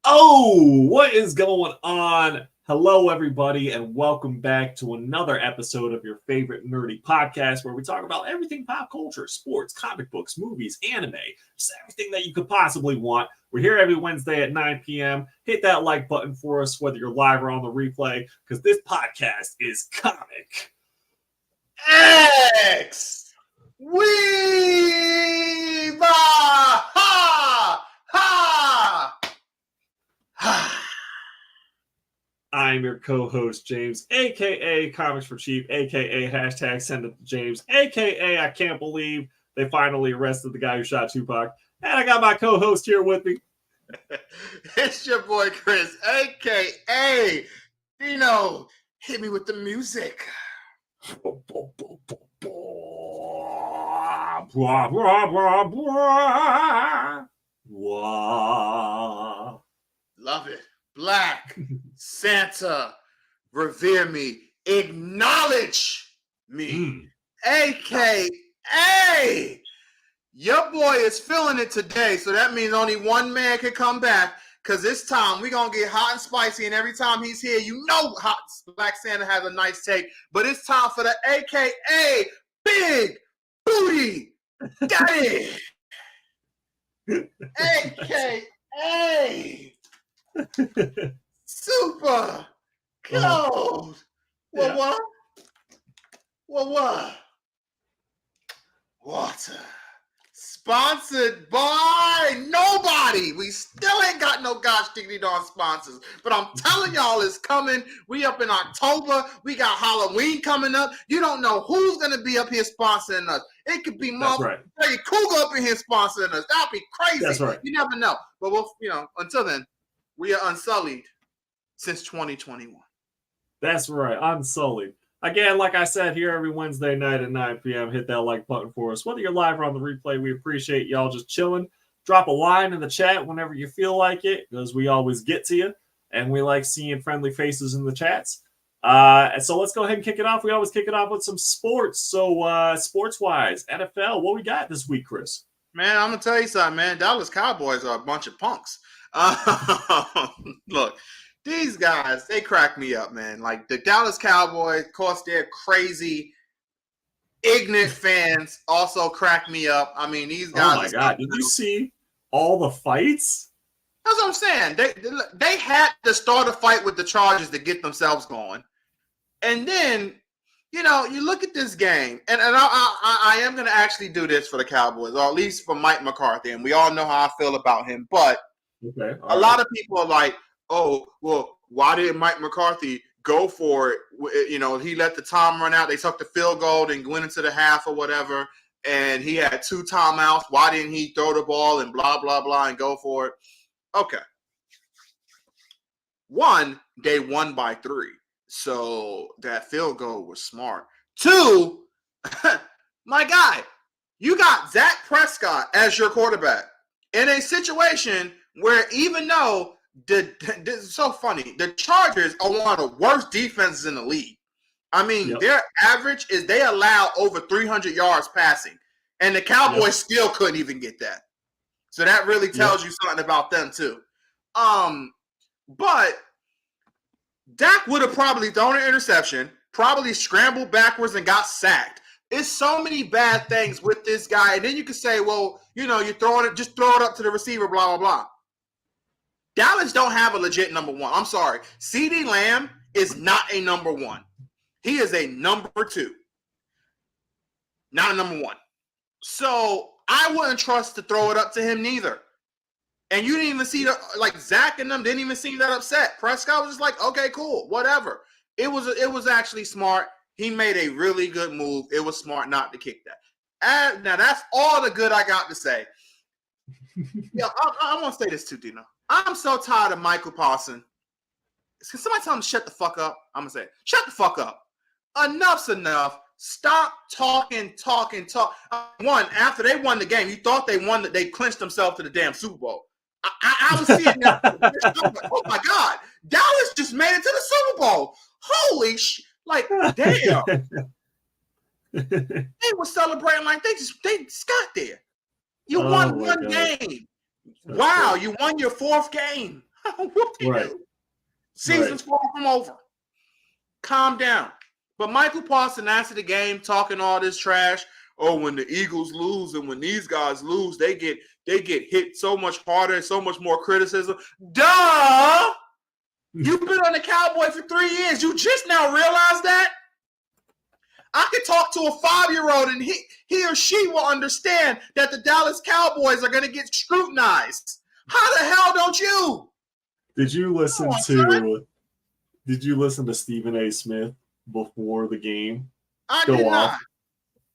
Oh, what is going on? Hello, everybody, and welcome back to another episode of your favorite nerdy podcast where we talk about everything pop culture, sports, comic books, movies, anime, just everything that you could possibly want. We're here every Wednesday at 9 p.m. Hit that like button for us, whether you're live or on the replay, because this podcast is Comic X. Weeb! Ha! Ha! I'm your co-host, James, a.k.a. Comics for Cheap, a.k.a. hashtag Send It to James, a.k.a. I can't believe they finally arrested the guy who shot Tupac. And I got my co-host here with me. It's your boy Chris, a.k.a. Dino. Hit me with the music. Love it. Black Santa, revere me, acknowledge me, a.k.a. Your boy is feeling it today, so that means only one man can come back, because this time we're going to get hot and spicy, and every time he's here, you know Black Santa has a nice take, but it's time for the a.k.a. Big Booty Daddy, a.k.a. Super Cold. What? Water. Sponsored by nobody. We still ain't got no gosh diggity darn sponsors. But I'm telling y'all it's coming. We up in October. We got Halloween coming up. You don't know who's going to be up here sponsoring us. It could be Freddy Cougar up in here sponsoring us. That'd be crazy. That's right. You never know. But we'll, until then, we are unsullied since 2021. That's right. Unsullied. Again, like I said, here every Wednesday night at 9 p.m. Hit that like button for us. Whether you're live or on the replay, we appreciate y'all just chilling. Drop a line in the chat whenever you feel like it, because we always get to you, and we like seeing friendly faces in the chats. And so let's go ahead and kick it off. We always kick it off with some sports. So sports-wise, NFL, what we got this week, Chris? Man, I'm going to tell you something, man. Dallas Cowboys are a bunch of punks. Look, these guys, they crack me up, man. Like the Dallas Cowboys, of course, they're crazy, ignorant fans also crack me up. I mean, these guys. Oh my God. Did you see all the fights? That's what I'm saying. They had to start a fight with the Chargers to get themselves going. And then, you look at this game, and I am going to actually do this for the Cowboys, or at least for Mike McCarthy. And we all know how I feel about him. But a lot of people are like, oh, well, why did Mike McCarthy go for it? He let the time run out. They took the field goal and went into the half or whatever, and he had 2 timeouts. Why didn't he throw the ball and blah, blah, blah and go for it? Okay. 1, they won by 3. So that field goal was smart. 2, my guy, you got Dak Prescott as your quarterback in a situation where even though this is so funny, the Chargers are one of the worst defenses in the league. I mean, their average is they allow over 300 yards passing, and the Cowboys still couldn't even get that. So that really tells you something about them too. But Dak would have probably thrown an interception, probably scrambled backwards and got sacked. It's so many bad things with this guy. And then you could say, well, you're throwing it, just throw it up to the receiver, blah, blah, blah. Dallas don't have a legit number 1. I'm sorry. CeeDee Lamb is not a number 1. He is a number 2. Not a number 1. So I wouldn't trust to throw it up to him neither. And you didn't even see Zach and them didn't even seem that upset. Prescott was just like, okay, cool, whatever. It was actually smart. He made a really good move. It was smart not to kick that. And now that's all the good I got to say. I want to say this too, Dino. I'm so tired of Michael Paulson. Can somebody tell him to shut the fuck up? I'm going to say, shut the fuck up. Enough's enough. Stop talking. One, after they won the game, you thought they won, they clinched themselves to the damn Super Bowl. I was seeing that. Oh my God. Dallas just made it to the Super Bowl. Holy shit. Like, damn. They were celebrating like they just got there. You won one game. Wow, you won your 4th game. Right. Season's far from over. Calm down. But Michael Paulson after the game talking all this trash. Oh, when the Eagles lose and when these guys lose, they get hit so much harder and so much more criticism. Duh! You've been on the Cowboys for 3 years. You just now realize that? I could talk to a 5-year-old and he or she will understand that the Dallas Cowboys are going to get scrutinized. How the hell don't you? Did you listen to Stephen A. Smith before the game? I did not.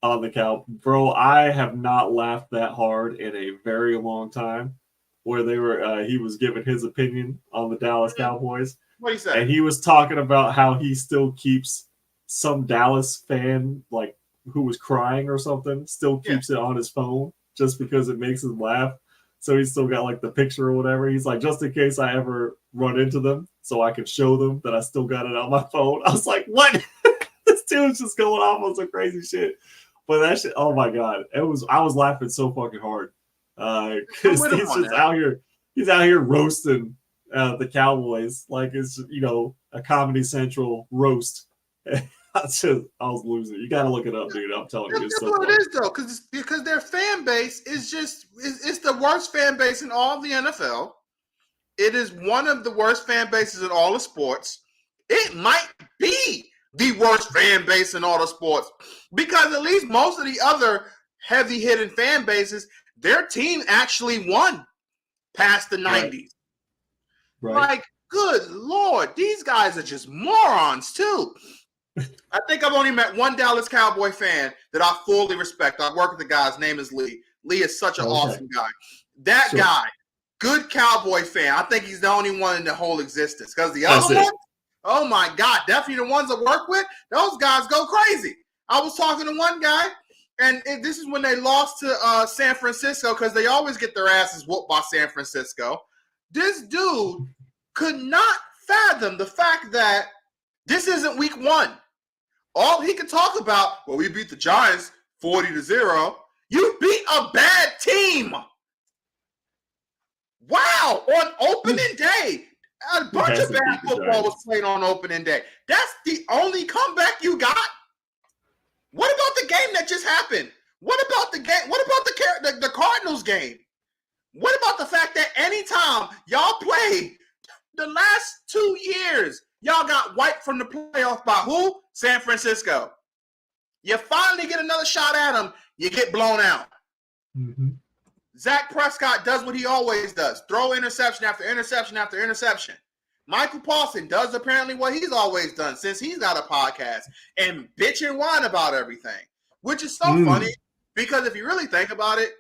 On the cow, bro. I have not laughed that hard in a very long time. Where they were, he was giving his opinion on the Dallas Cowboys. What he said? And he was talking about how he still keeps some Dallas fan, like who was crying or something, still keeps it on his phone just because it makes him laugh. So he's still got like the picture or whatever. He's like, just in case I ever run into them, so I can show them that I still got it on my phone. I was like, what? This dude's just going off on some crazy shit. But that shit, oh my god, I was laughing so fucking hard because he's just out here. He's out here roasting the Cowboys like it's a Comedy Central roast. I was losing. You got to look it up, dude. I'm telling you, it's so what it is though, because their fan base is it's the worst fan base in all of the NFL. It is one of the worst fan bases in all of sports. It might be the worst fan base in all the sports because at least most of the other heavy hitting fan bases, their team actually won past the 90s. Right. Like, good Lord, these guys are just morons too. I think I've only met one Dallas Cowboy fan that I fully respect. I work with the guy. His name is Lee. Lee is such an awesome guy. That guy, good Cowboy fan. I think he's the only one in the whole existence because the other ones, oh my God, definitely the ones I work with, those guys go crazy. I was talking to one guy, and this is when they lost to San Francisco because they always get their asses whooped by San Francisco. This dude could not fathom the fact that this isn't week one. All he could talk about, well, we beat the Giants 40-0. You beat a bad team. Wow, on opening day. A bunch of bad football was played on opening day. That's the only comeback you got? What about the game that just happened? What about the game? What about the Cardinals game? What about the fact that anytime y'all played the last 2 years, y'all got wiped from the playoffs by who? San Francisco. You finally get another shot at them, you get blown out. Mm-hmm. Dak Prescott does what he always does. Throw interception after interception after interception. Michael Paulson does apparently what he's always done since he's got a podcast and bitch and whine about everything, which is so funny because if you really think about it,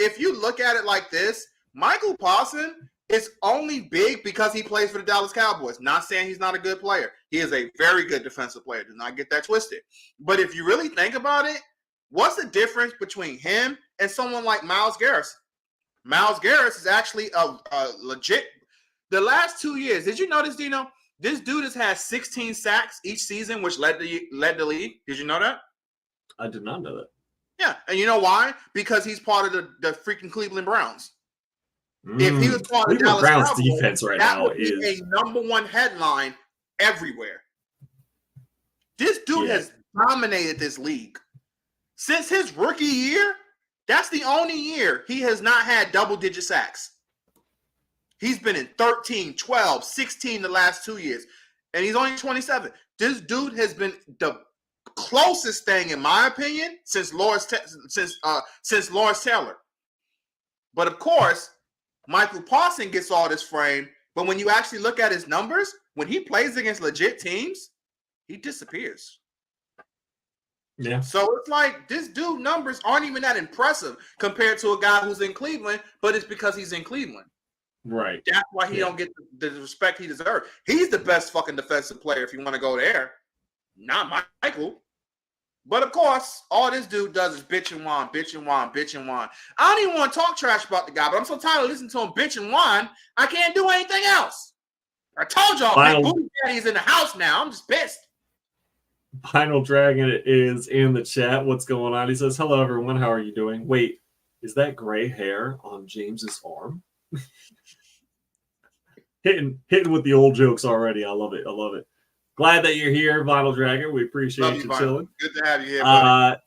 if you look at it like this, Michael Paulson is only big because he plays for the Dallas Cowboys. Not saying he's not a good player. He is a very good defensive player. Do not get that twisted. But if you really think about it, what's the difference between him and someone like Myles Garrett? Myles Garrett is actually a legit. The last 2 years, did you notice, Dino? This dude has had 16 sacks each season, which led the league. Did you know that? I did not know that. Yeah, and you know why? Because he's part of the freaking Cleveland Browns. If he was part of the Dallas Browns Cowboys, defense right that now would be is a #1 headline everywhere. This dude has dominated this league. Since his rookie year, that's the only year he has not had double-digit sacks. He's been in 13, 12, 16 the last 2 years, and he's only 27. This dude has been the closest thing, in my opinion, since Lawrence Taylor. But of course, Michael Paulson gets all this frame, but when you actually look at his numbers, when he plays against legit teams, he disappears. Yeah. So it's like this dude numbers aren't even that impressive compared to a guy who's in Cleveland, but it's because he's in Cleveland. Right. That's why he don't get the respect he deserves. He's the best fucking defensive player if you want to go there. Not Michael. But of course, all this dude does is bitch and whine, bitch and whine, bitch and whine. I don't even want to talk trash about the guy, but I'm so tired of listening to him bitch and whine, I can't do anything else. I told y'all, my booty daddy's in the house now. I'm just pissed. Final Dragon is in the chat. What's going on? He says, hello, everyone. How are you doing? Wait, is that gray hair on James's arm? hitting with the old jokes already. I love it. Glad that you're here, Vinyl Dragon. We appreciate you chilling. Good to have you here, buddy.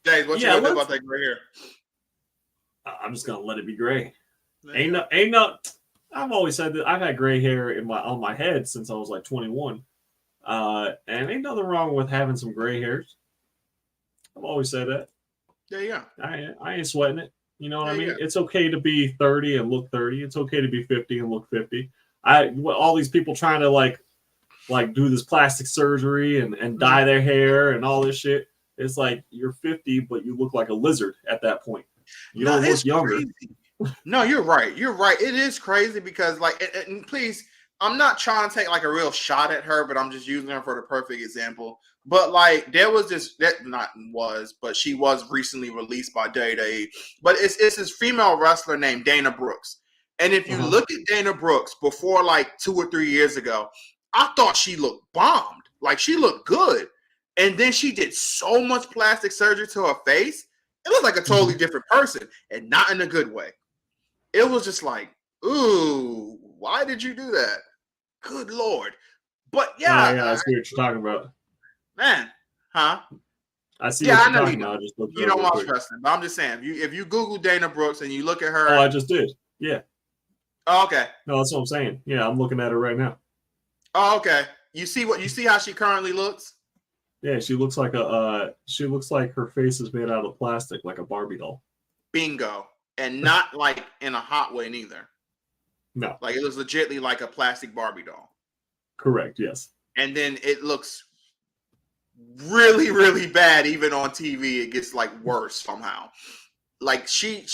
James, what you gonna do about that gray hair? I'm just gonna let it be gray. Ain't no. I've always said that I've had gray hair on my head since I was like 21. And ain't nothing wrong with having some gray hairs. I've always said that. Yeah. I ain't sweating it. You know what I mean? Yeah. It's okay to be 30 and look 30. It's okay to be 50 and look 50. All these people trying to like do this plastic surgery and dye their hair and all this shit. It's like you're 50, but you look like a lizard at that point. You don't look younger. Crazy. No, you're right. It is crazy because and please, I'm not trying to take like a real shot at her, but I'm just using her for the perfect example. But like there was but she was recently released by Day. But it's this female wrestler named Dana Brooks. And if you look at Dana Brooks before like 2 or 3 years ago, I thought she looked bombed. Like she looked good. And then she did so much plastic surgery to her face. It looked like a totally different person, and not in a good way. It was just like, ooh, why did you do that? Good Lord. But yeah. I see what you're talking about. Man, huh? I see what you're talking about. You don't watch wrestling, but I'm just saying, if you Google Dana Brooks and you look at her. Oh, I just did. Yeah. Oh, okay. No, that's what I'm saying. Yeah, I'm looking at her right now. Oh, okay. You see how she currently looks? Yeah, she looks like her face is made out of plastic, like a Barbie doll. Bingo. And not like in a hot way neither. No. Like it looks legitimately like a plastic Barbie doll. Correct, yes. And then it looks really, really bad. Even on TV, it gets like worse somehow. Like she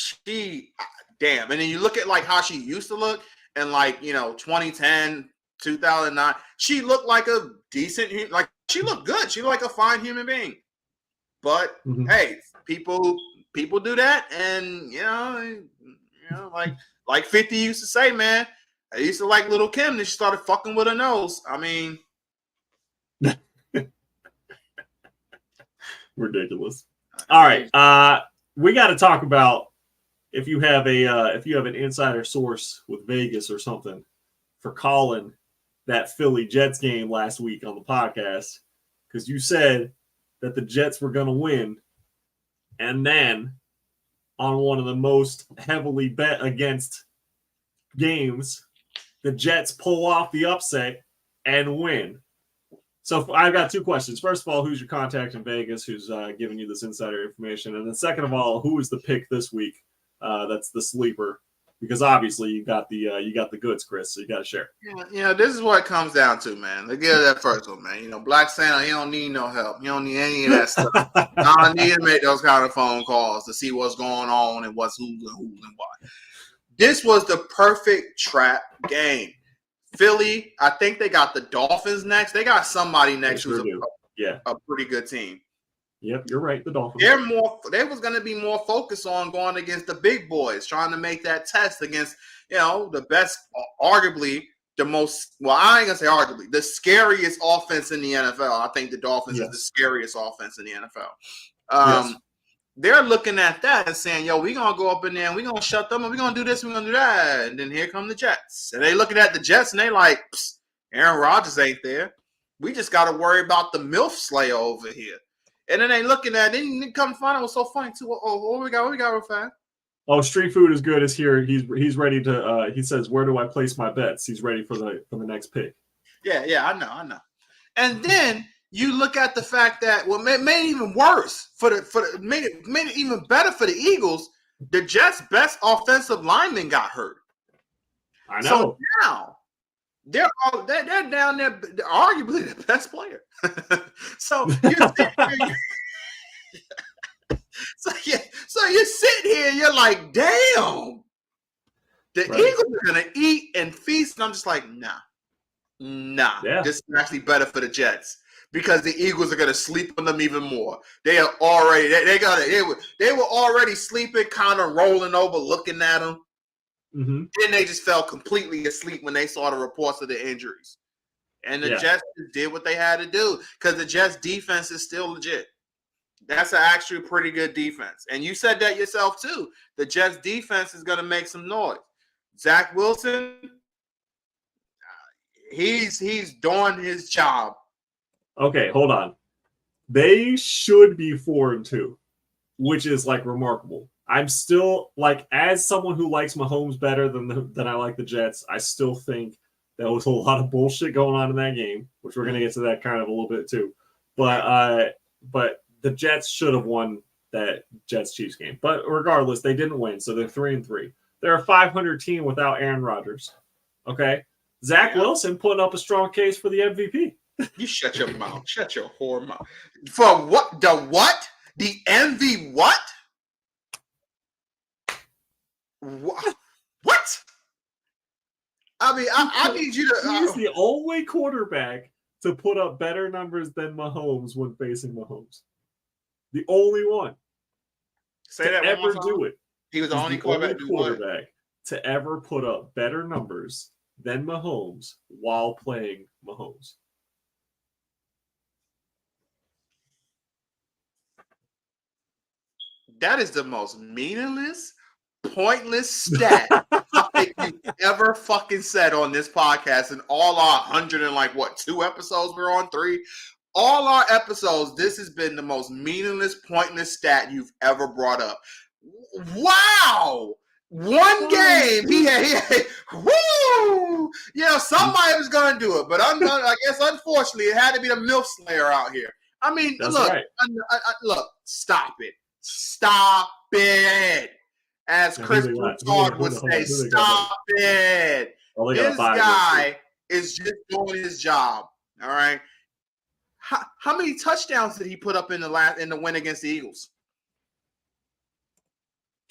damn. And then you look at like how she used to look and like, 2010, 2009, she looked like a decent, like she looked good. She looked like a fine human being. But hey, people do that, and like 50 used to say, man. I used to like Little Kim, then she started fucking with her nose. I mean, ridiculous. All right, we got to talk about if you have an insider source with Vegas or something for calling that Philly Jets game last week on the podcast, because you said that the Jets were going to win, and then on one of the most heavily bet against games, the Jets pull off the upset and win. So I've got two questions. First of all, who's your contact in Vegas who's giving you this insider information? And then second of all, who is the pick this week that's the sleeper? Because obviously you got the goods, Chris, so you got to share. Yeah, this is what it comes down to, man. Let's get that first one, man. Black Santa, he don't need no help. He don't need any of that stuff. I don't need to make those kind of phone calls to see what's going on and who's and why. This was the perfect trap game. Philly, I think they got the Dolphins next. They got somebody next who's a pretty good team. Yep, you're right. The Dolphins. They was going to be more focused on going against the big boys, trying to make that test against, the best, arguably the most. Well, I ain't gonna say arguably the scariest offense in the NFL. I think the Dolphins is the scariest offense in the NFL. They're looking at that and saying, "Yo, we gonna go up in there and we gonna shut them up. We gonna do this. We gonna do that." And then here come the Jets, and they looking at the Jets and they like, Aaron Rodgers ain't there. We just got to worry about the MILF Slayer over here. And then they looking at it, and they come find out what's so funny too. What we got real fast? Oh, Street Food is good is here. He's ready to. He says, "Where do I place my bets?" He's ready for the next pick. Yeah, I know. And then you look at the fact that made it even worse made it even better for the Eagles. The Jets' best offensive lineman got hurt. I know. So now they're down there, arguably the best player. So you're sitting here and you're like, damn, the Eagles are gonna eat and feast, and I'm just like, nah. Yeah. This is actually better for the Jets because the Eagles are gonna sleep on them even more. They are already they were already sleeping, kind of rolling over, looking at them. Then they just fell completely asleep when they saw the reports of the injuries. And the Jets did what they had to do because the Jets defense is still legit. That's actually a pretty good defense. And you said that yourself too. The Jets defense is going to make some noise. Zach Wilson, He's doing his job. Okay, hold on. They should be 4-2, which is like remarkable. I'm still like, as someone who likes Mahomes better than I like the Jets, I still think there was a lot of bullshit going on in that game, which we're gonna get to that kind of a little bit too. But the Jets should have won that Jets-Chiefs game. But regardless, they didn't win, so they're 3-3. They're a 500 team without Aaron Rodgers. Okay, Zach Wilson putting up a strong case for the MVP. You shut your mouth. Shut your whore mouth. For what? The what? The MV what? What? I mean, I need you to. He's the only quarterback to put up better numbers than Mahomes when facing Mahomes. The only one. Say that ever do it. He was the only quarterback to ever put up better numbers than Mahomes while playing Mahomes. That is the most meaningless, pointless stat I think you've ever fucking said on this podcast in all our 2 episodes we're on, 3. All our episodes, this has been the most meaningless, pointless stat you've ever brought up. Wow! One game, he had woo! Yeah, somebody was going to do it, but I guess unfortunately it had to be the MILF Slayer out here. I mean, That's look, right. Look, stop it. Stop it. As Chris Broussard would say, stop it. This guy is just doing his job. All right. How many touchdowns did he put up in the win against the Eagles?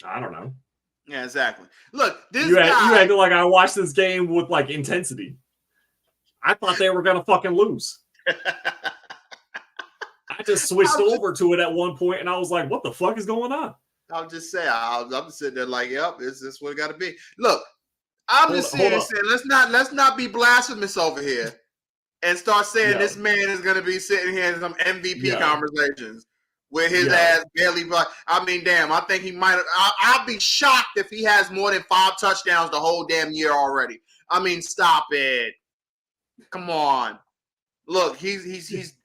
I don't know. Yeah, exactly. Look, you acted like I watched this game with like intensity. I thought they were gonna fucking lose. I just switched over to it at one point, and I was like, "What the fuck is going on?" I'll just say, I'm sitting there like, "Yep, this is what it got to be." Look, I'm just saying, let's not be blasphemous over here, and start saying this man is going to be sitting here in some MVP conversations with his ass barely. I mean, damn, I think he might. I'll be shocked if he has more than 5 touchdowns the whole damn year already. I mean, stop it. Come on. Look, he's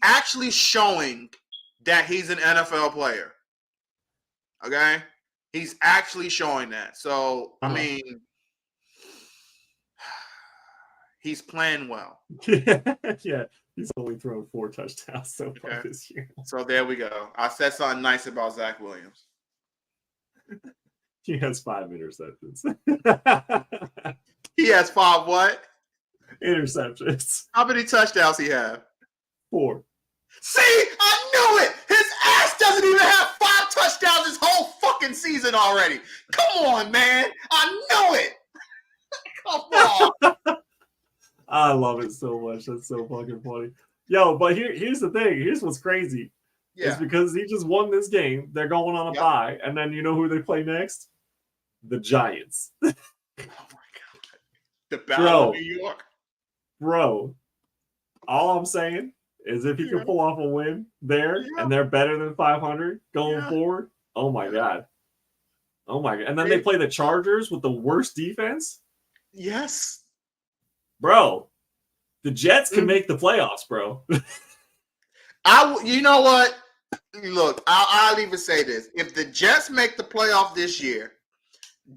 actually showing that he's an NFL player. Okay? He's actually showing that. So, I mean, he's playing well. Yeah, he's only thrown 4 touchdowns so far this year. So there we go. I said something nice about Zach Williams. He has 5 interceptions. He has 5 what? Interceptions. How many touchdowns he have? 4. See, I knew it. His ass doesn't even have 5 touchdowns this whole fucking season already. Come on, man. I knew it. Come on. I love it so much. That's so fucking funny. Yo, but here's the thing. Here's what's crazy. Yeah. It's because he just won this game. They're going on a bye. And then you know who they play next? The Giants. Oh, my God. The Battle of New York. Bro, all I'm saying is if he can pull off a win there and they're better than 500 going forward, oh my God. Oh my God. And then they play the Chargers with the worst defense? Yes. Bro, the Jets can make the playoffs, bro. You know what? Look, I'll even say this. If the Jets make the playoff this year,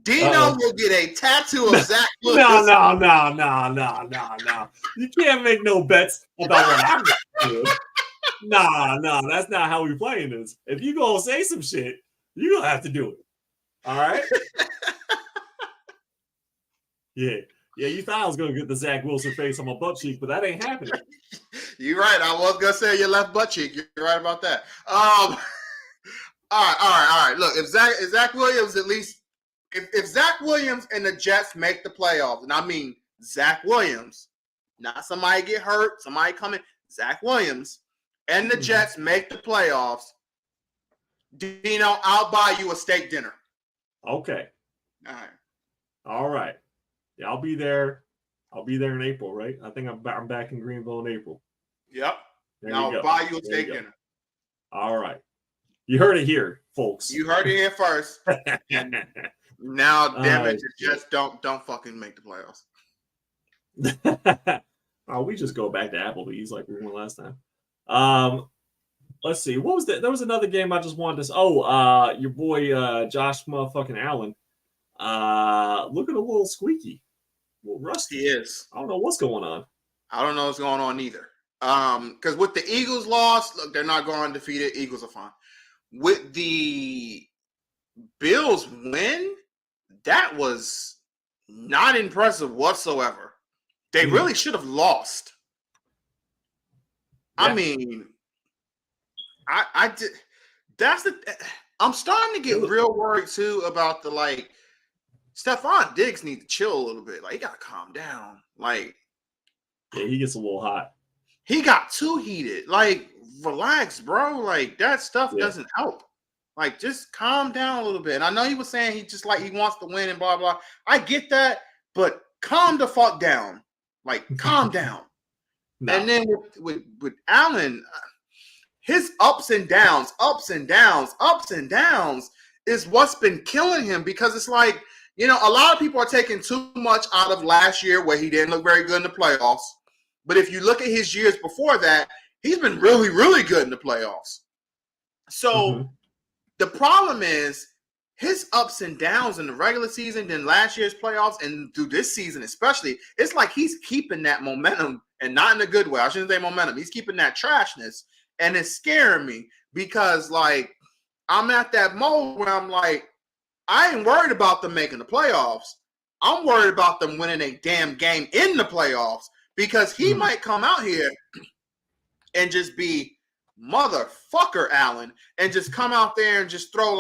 Dino will get a tattoo of Zach Williams. No. You can't make no bets about what I'm going to do. No, that's not how we playing this. If you gonna say some shit, you gonna have to do it. All right? Yeah, you thought I was gonna get the Zach Wilson face on my butt cheek, but that ain't happening. You're right. I was gonna say your left butt cheek. You're right about that. All right. Look, if Zach Williams at least. If Zach Williams and the Jets make the playoffs, and I mean Zach Williams, not somebody get hurt, somebody coming, Zach Williams and the Jets make the playoffs, Dino, I'll buy you a steak dinner. Okay. All right. Yeah, I'll be there. I'll be there in April, right? I think I'm back in Greenville in April. Yep. I'll buy you a steak dinner. All right. You heard it here, folks. You heard it here first. Now, damn it, the Jets don't fucking make the playoffs. Oh, we just go back to Applebee's like we went last time. Let's see. What was that? There was another game I just wanted to. Your boy Josh motherfucking Allen. Looking a little squeaky, a little rusty. He is. I don't know what's going on. I don't know what's going on either. Because with the Eagles loss, look, they're not going undefeated. Eagles are fine. With the Bills win, that was not impressive whatsoever. They really should have lost. Yeah. I mean, I did. That's the. I'm starting to get real worried too about the Stephon Diggs needs to chill a little bit. Like, he gotta calm down. Like, yeah, he gets a little hot. He got too heated. Like, relax, bro. Like, that stuff doesn't help. Like, just calm down a little bit. And I know he was saying he just he wants to win and blah blah. I get that, but calm the fuck down. Like, calm down. No. And then with Allen, his ups and downs is what's been killing him, because it's like, a lot of people are taking too much out of last year where he didn't look very good in the playoffs. But if you look at his years before that, he's been really, really good in the playoffs. So the problem is his ups and downs in the regular season, then last year's playoffs, and through this season especially, it's like he's keeping that momentum, and not in a good way. I shouldn't say momentum. He's keeping that trashness, and it's scaring me because, I'm at that mode where I'm like, I ain't worried about them making the playoffs. I'm worried about them winning a damn game in the playoffs, because he might come out here and just be motherfucker Allen and just come out there and just throw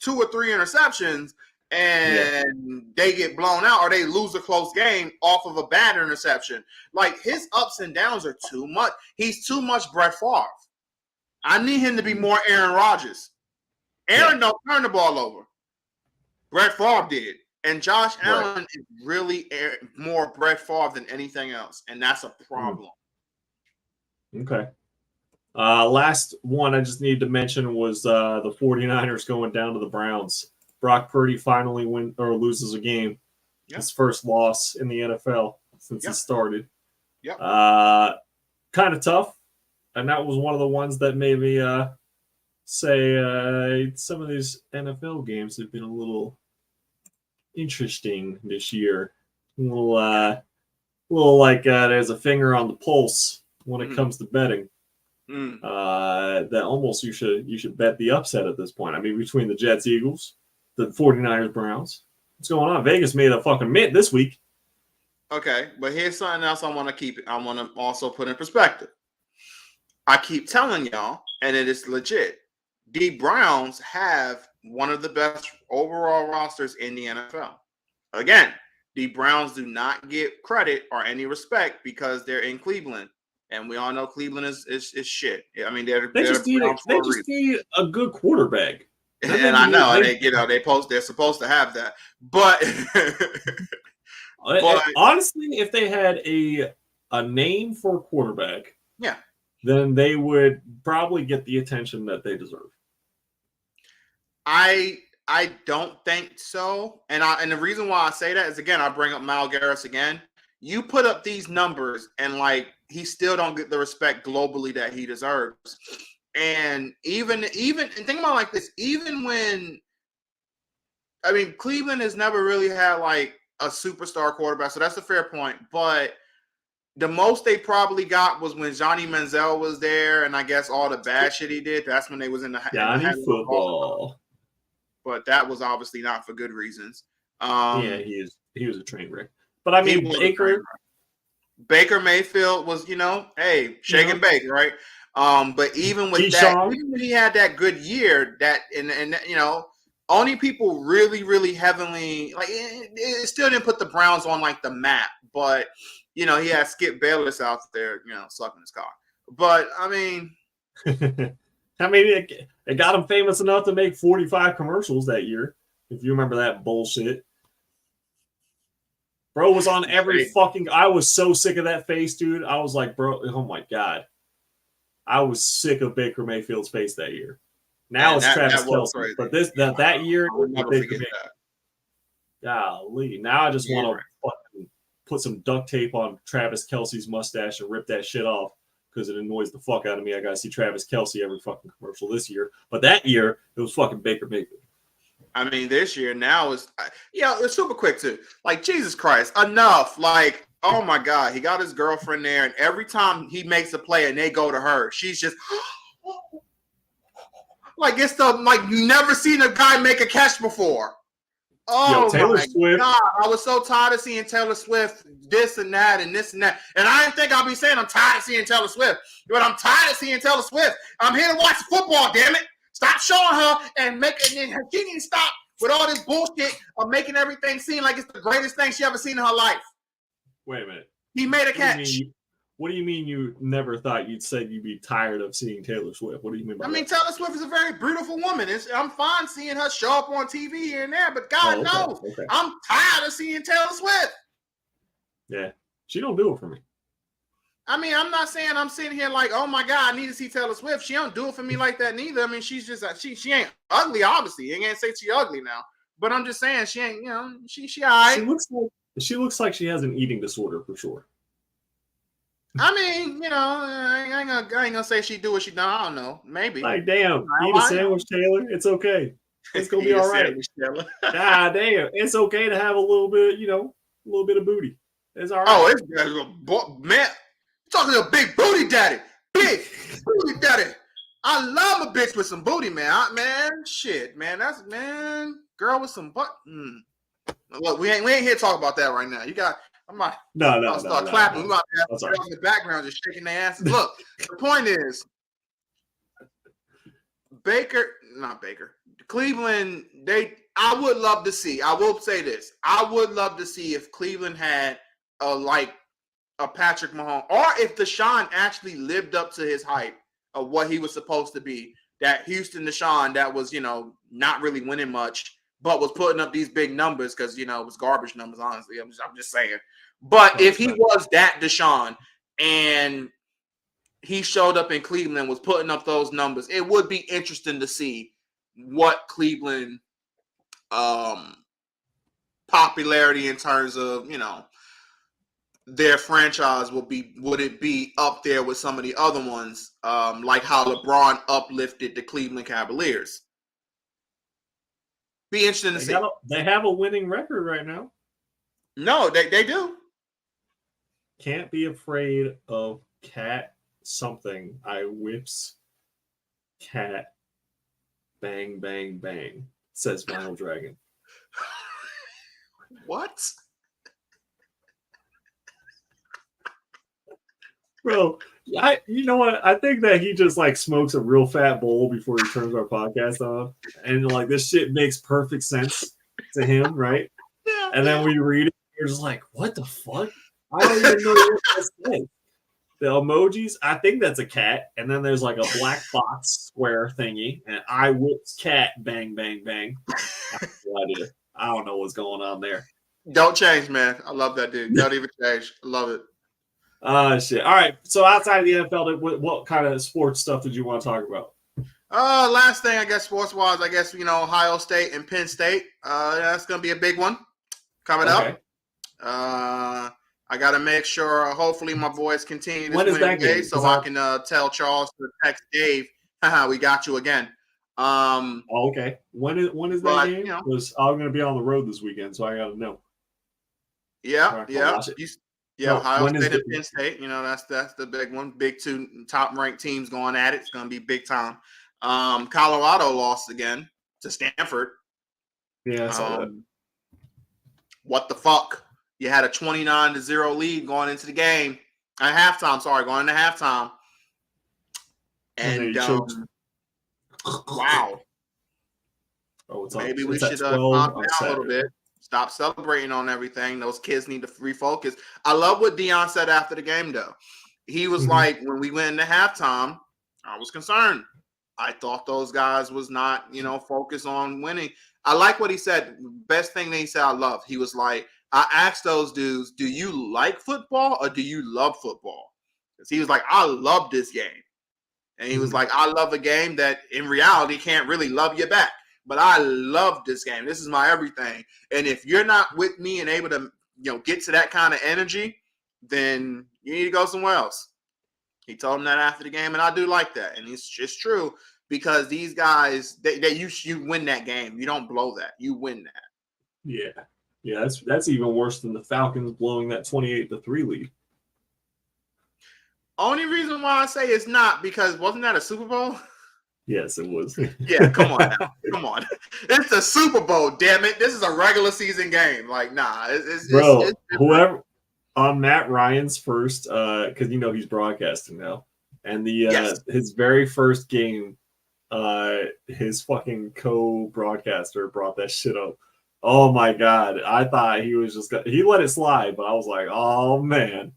2 or 3 interceptions, and they get blown out or they lose a close game off of a bad interception. Like, his ups and downs are too much. He's too much Brett Favre. I need him to be more Aaron Rodgers. Aaron don't turn the ball over. Brett Favre did. And Josh Allen is really more Brett Favre than anything else. And that's a problem. Okay. Last one I just needed to mention was the 49ers going down to the Browns. Brock Purdy finally loses a game. Yep. His first loss in the NFL since it started. Yep. Kind of tough. And that was one of the ones that made me say some of these NFL games have been a little interesting this year. A little like there's a finger on the pulse when it comes to betting. That almost you should bet the upset at this point. I mean, between the Jets, Eagles, the 49ers, Browns. What's going on? Vegas made a fucking mint this week. Okay, but here's something else I want to also put in perspective. I keep telling y'all, and it is legit, the Browns have one of the best overall rosters in the NFL. Again, the Browns do not get credit or any respect because they're in Cleveland. And we all know Cleveland is shit. I mean, they just need a good quarterback. And I know they're supposed to have that. But honestly, if they had a name for a quarterback, then they would probably get the attention that they deserve. I don't think so. And the reason why I say that is, again, I bring up Myles Garrett again. You put up these numbers and he still don't get the respect globally that he deserves. And even think about it like this, even when, I mean, Cleveland has never really had a superstar quarterback, so that's a fair point. But the most they probably got was when Johnny Manziel was there, and I guess all the bad shit he did. That's when they was in the Johnny football. But that was obviously not for good reasons. He was a train wreck. But I mean, Baker Mayfield was, shake and bake, right? But even with that, even when he had that good year, that and only people really, really heavily it still didn't put the Browns on the map. But he had Skip Bayless out there, sucking his cock. But I mean, it got him famous enough to make 45 commercials that year. If you remember that bullshit. Bro was on every fucking... I was so sick of that face, dude. I was like, bro, oh my God. I was sick of Baker Mayfield's face that year. Now it's Travis Kelce. But that year... I'll never forget that. Golly. Now I just want to fucking put some duct tape on Travis Kelce's mustache and rip that shit off because it annoys the fuck out of me. I gotta see Travis Kelce every fucking commercial this year. But that year, it was fucking Baker Mayfield. I mean, this year now is, it's super quick too. Like, Jesus Christ, enough. Like, oh my God, he got his girlfriend there, and every time he makes a play and they go to her, she's just like, it's the, like, you never seen a guy make a catch before. Oh, Taylor my Swift. God. I was so tired of seeing Taylor Swift this and that and this and that. And I didn't think I'll be saying I'm tired of seeing Taylor Swift, but I'm tired of seeing Taylor Swift. I'm here to watch football, damn it. Stop showing her and making it. She need to stop with all this bullshit of making everything seem like it's the greatest thing she ever seen in her life. Wait a minute. He made a catch. What do you mean you never thought you'd say you'd be tired of seeing Taylor Swift? What do you mean by that? I mean, Taylor Swift is a very beautiful woman. I'm fine seeing her show up on TV here and there, but God knows, I'm tired of seeing Taylor Swift. Yeah, she don't do it for me. I mean, I'm not saying I'm sitting here like, oh my God, I need to see Taylor Swift. She don't do it for me like that neither. I mean, she's just she ain't ugly, obviously. You can't say she ugly now, but I'm just saying she ain't. She all right. She looks like she has an eating disorder for sure. I mean, I ain't gonna say she do what she done. I don't know. Maybe. Like, damn, eat a sandwich, Taylor. It's okay. It's gonna be all right. God damn, it's okay to have a little bit, a little bit of booty. It's all right. Oh, it's man. Talking to a big booty daddy. Big booty daddy. I love a bitch with some booty, man. Shit, man. That's, girl with some butt. Look, we ain't here to talk about that right now. I'll start clapping. We about to have girls in the background just shaking their asses. Look, the point is, Cleveland, I would love to see. I will say this. I would love to see if Cleveland had a Patrick Mahomes, or if Deshaun actually lived up to his hype of what he was supposed to be. That Houston Deshaun that was, not really winning much, but was putting up these big numbers because, it was garbage numbers, honestly. I'm just saying. But if he was that Deshaun and he showed up in Cleveland, was putting up those numbers, it would be interesting to see what Cleveland popularity in terms of, their franchise would it be up there with some of the other ones, like how LeBron uplifted the Cleveland Cavaliers. Be interesting to see. They have a winning record right now. No, they do. Can't be afraid of cat something. I whips cat bang bang bang, says Vinyl Dragon. What? Bro, you know what? I think that he just smokes a real fat bowl before he turns our podcast on, and this shit makes perfect sense to him, right? Yeah. And then we read it, you're just like, what the fuck? I don't even know what that says. The emojis, I think that's a cat, and then there's a black box square thingy, and I whips cat bang bang bang. I have no idea. I don't know what's going on there. Don't change, man. I love that dude. Don't even change. I love it. Shit. All right. So outside of the NFL, what kind of sports stuff did you want to talk about? Last thing, I guess, sports-wise, Ohio State and Penn State. That's going to be a big one coming up. I got to make sure, hopefully, my boys continue this winning day so I can tell Charles to text Dave, haha, we got you again. Okay. When is that game? Because I'm going to be on the road this weekend, so I got to know. Yeah. Ohio State and Penn State. That's the big one. Big two top-ranked teams going at it. It's going to be big time. Colorado lost again to Stanford. Yeah, I saw that. What the fuck? You had a 29-0 lead going into the game. Going into halftime. And wow. Maybe we should calm down a little bit. Stop celebrating on everything. Those kids need to refocus. I love what Deion said after the game, though. He was like, when we went into halftime, I was concerned. I thought those guys was not, focused on winning. I like what he said. Best thing that he said I love. He was like, I asked those dudes, do you like football or do you love football? Because he was like, I love this game. And he was like, I love a game that in reality can't really love you back. But I love this game. This is my everything. And if you're not with me and able to get to that kind of energy, then you need to go somewhere else. He told him that after the game, and I do like that, and it's just true because these guys, you win that game. You don't blow that. You win that. Yeah. That's even worse than the Falcons blowing that 28-3 lead. Only reason why I say it's not because wasn't that a Super Bowl? Yes, it was. Yeah, come on now. Come on. It's a Super Bowl, damn it. This is a regular season game. Like, nah. Bro, whoever on Matt Ryan's first, because he's broadcasting now, and his very first game, his fucking co-broadcaster brought that shit up. Oh my God. I thought he was he let it slide, but I was like, oh man.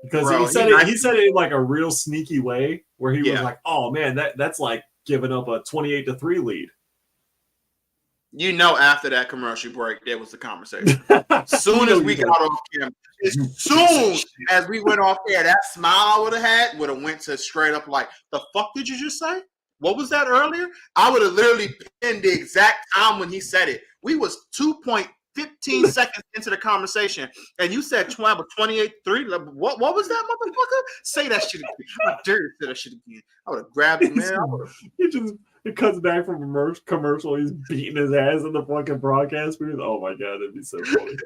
Because he said it in like a real sneaky way where he was like, oh man, that's like giving up a 28-3 lead. After that commercial break, there was the conversation. As soon as we got off camera, as soon as we went off air, that smile I would have had would have went to straight up like, the fuck did you just say? What was that earlier? I would have literally pinned the exact time when he said it. We was 2.15 seconds into the conversation, and you said 28-3. What was that, motherfucker? Say that shit again. I dare you say that shit again. I would have grabbed it, man. He comes back from a commercial. He's beating his ass in the fucking broadcast booth. Oh my God, that'd be so funny.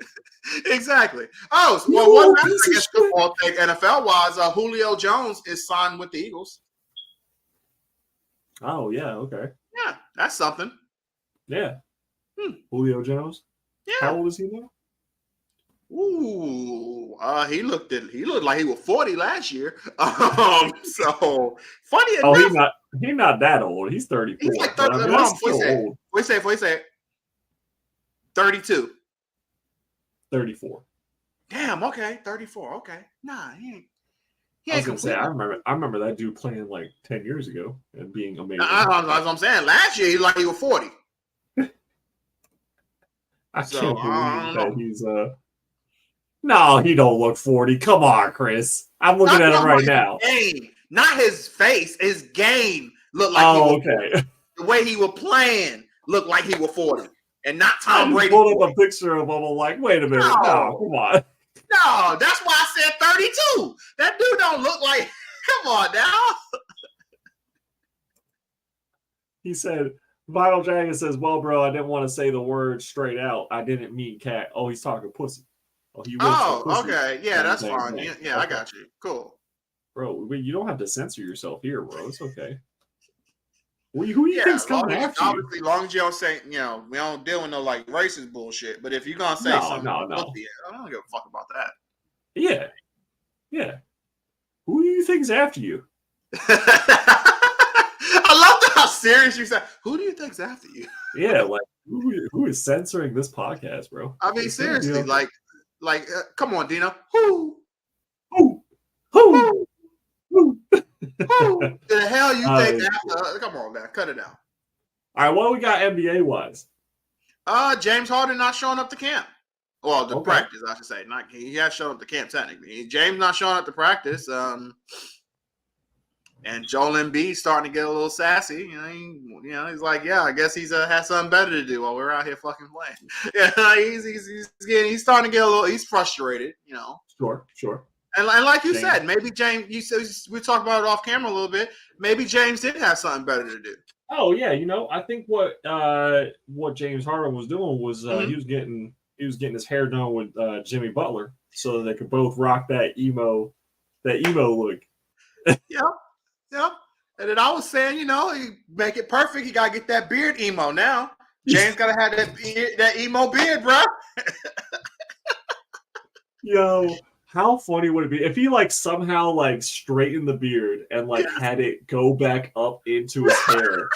Exactly. Oh, well, I guess football thing, NFL wise, Julio Jones is signed with the Eagles. Oh yeah, okay. Yeah, that's something. Yeah. Julio Jones. Yeah. How old is he now? Ooh, he looked like he was 40 last year. So funny enough. Oh, he's not that old. He's 34. He's like 30. That's still old. What you say? 32. 34. Damn. Okay. 34. Okay. Nah, he ain't. I was gonna say, I remember that dude playing like 10 years ago and being amazing. That's what I'm saying. Last year he was 40. I can't believe that he's No, he don't look 40. Come on, Chris. I'm looking at him right now. Game. Not his face. His game looked like okay. The way he was playing looked like he was 40. And not Tom Brady. I pulled up a picture of him. I'm like, wait a minute. No, come on. No, that's why I said 32. That dude don't look like. Come on now. He said, Vital Dragon says, well, bro, I didn't want to say the word straight out. I didn't mean cat. Oh, he's talking pussy. Okay. Yeah, that's fine. Yeah, okay. I got you. Cool. Bro, you don't have to censor yourself here, bro. It's okay. Who do you think's coming after you? Obviously, long as you don't say, we don't deal with no like racist bullshit. But if you're gonna say something, no. I don't give a fuck about that. Yeah. Who do you think's after you? I love how serious you said. Who do you think's after you? Yeah, like who is censoring this podcast, bro? I mean, seriously, like, come on, Dino. Who? Who the hell you think after? Come on, man, cut it out. All right, what we got NBA wise? James Harden not showing up to camp. Well, the practice, I should say. Not he has shown up to camp technically. James not showing up to practice. And Joel Embiid starting to get a little sassy. He's like, I guess he's has something better to do while we're out here fucking playing. Yeah, he's starting to get a little. He's frustrated. Sure. And like you said, maybe James. You said we talked about it off camera a little bit. Maybe James did have something better to do. Oh yeah, I think what James Harden was doing was he was getting his hair done with Jimmy Butler so that they could both rock that emo look. Yeah. And then I was saying, he make it perfect. He gotta get that beard emo now. James gotta have that emo beard, bro. Yo. How funny would it be if he somehow straightened the beard and had it go back up into his hair,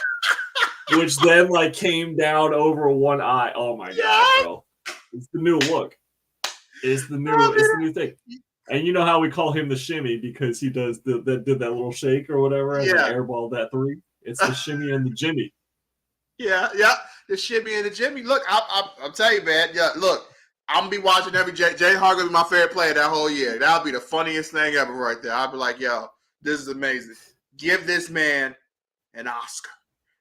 which then came down over one eye? Oh my God, bro! It's the new look. It's the new thing. And you know how we call him the shimmy because he does did that little shake or whatever and airball that three. It's the shimmy and the Jimmy. Yeah, the shimmy and the Jimmy. Look, I'll tell you, man. Yeah, look. I'm going to be watching every James Harden be my favorite player that whole year. That'll be the funniest thing ever right there. I'll be like, yo, this is amazing. Give this man an Oscar.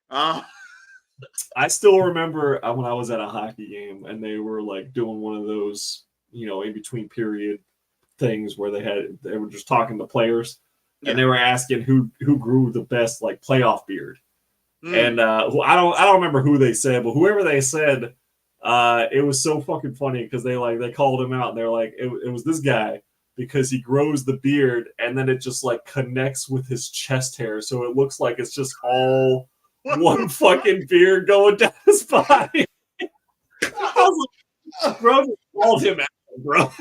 I still remember when I was at a hockey game and they were doing one of those in between period things where they were just talking to players, Yeah. and they were asking who grew the best like playoff beard. Mm. And I don't remember who they said, but whoever they said, it was so fucking funny because they called him out and they're like, it was this guy because he grows the beard and then it just like connects with his chest hair, so it looks like it's just all one fucking beard going down his body. I was like, bro, just called him out, bro.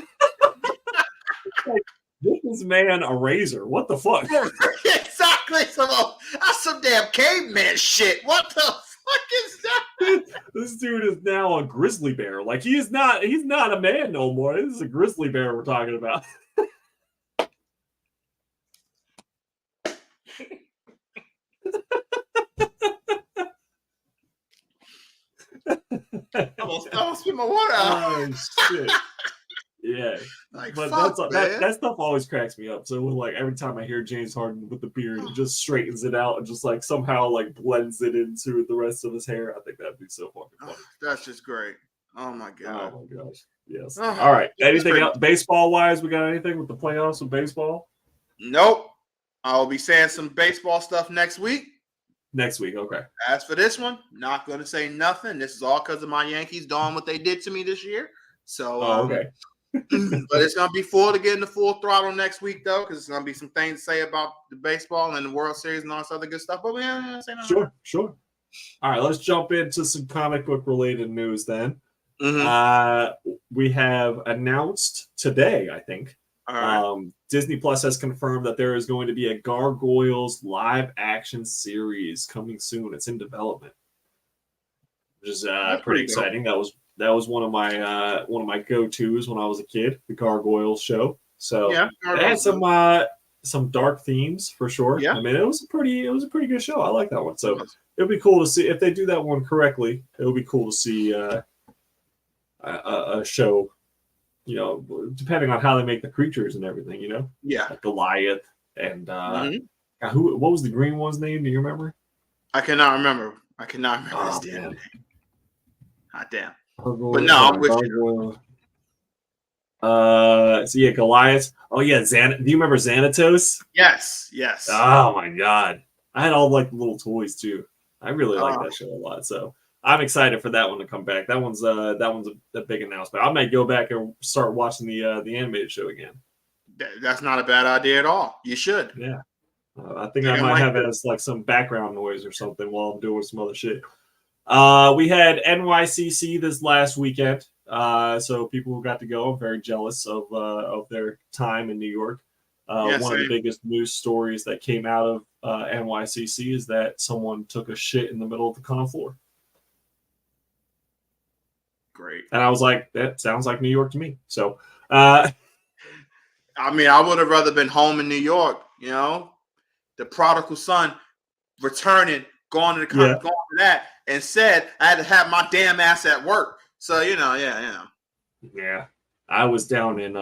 Like, this is man a razor. What the fuck? Exactly. That's some damn caveman shit. What the fuck is that? This dude is now a grizzly bear. Like he's not a man no more. This is a grizzly bear we're talking about. I almost spit my water out. Oh shit. Yeah. Like, but fuck, that stuff always cracks me up. So when, like every time I hear James Harden with the beard, it just straightens it out and just like somehow like blends it into the rest of his hair. I think that'd be so fucking funny. That's just great. Oh my god. Oh my gosh. Yes. All right. Anything else baseball wise? We got anything with the playoffs of baseball? Nope. I'll be saying some baseball stuff next week. Next week, okay. As for this one, not going to say nothing. This is all because of my Yankees doing what they did to me this year. So, okay. But it's going to be full to get into full throttle next week, though, because there's going to be some things to say about the baseball and the World Series and all this other good stuff. But say nothing. Sure. All right, let's jump into some comic book related news then. Mm-hmm. We have announced today, I think, Disney Plus has confirmed that there is going to be a Gargoyles live action series coming soon. It's in development, which is pretty exciting. That was one of my go-tos when I was a kid, the Gargoyles show. So yeah, it had some dark themes for sure. Yeah. I mean, it was a pretty good show. I like that one. So it'll be cool to see if they do that one correctly. It'll be cool to see a show, depending on how they make the creatures and everything, Yeah. like Goliath and what was the green one's name? Do you remember? I cannot remember his damn name. God damn. But no, I'm with you. So yeah, Goliath. Oh yeah, do you remember Xanatos? Yes. Oh my god, I had all like the little toys too. I really like that show a lot. So I'm excited for that one to come back. That one's a big announcement. I might go back and start watching the animated show again. That's not a bad idea at all. You should. Yeah, I think I might have it as like some background noise or something while I'm doing some other shit. We had NYCC this last weekend. So people who got to go, I'm very jealous of their time in New York. One of the biggest news stories that came out of NYCC is that someone took a shit in the middle of the con floor. Great. And I was like, that sounds like New York to me. So, I mean, I would have rather been home in New York, the prodigal son returning, going to that, and said I had to have my damn ass at work. So, yeah. I was down in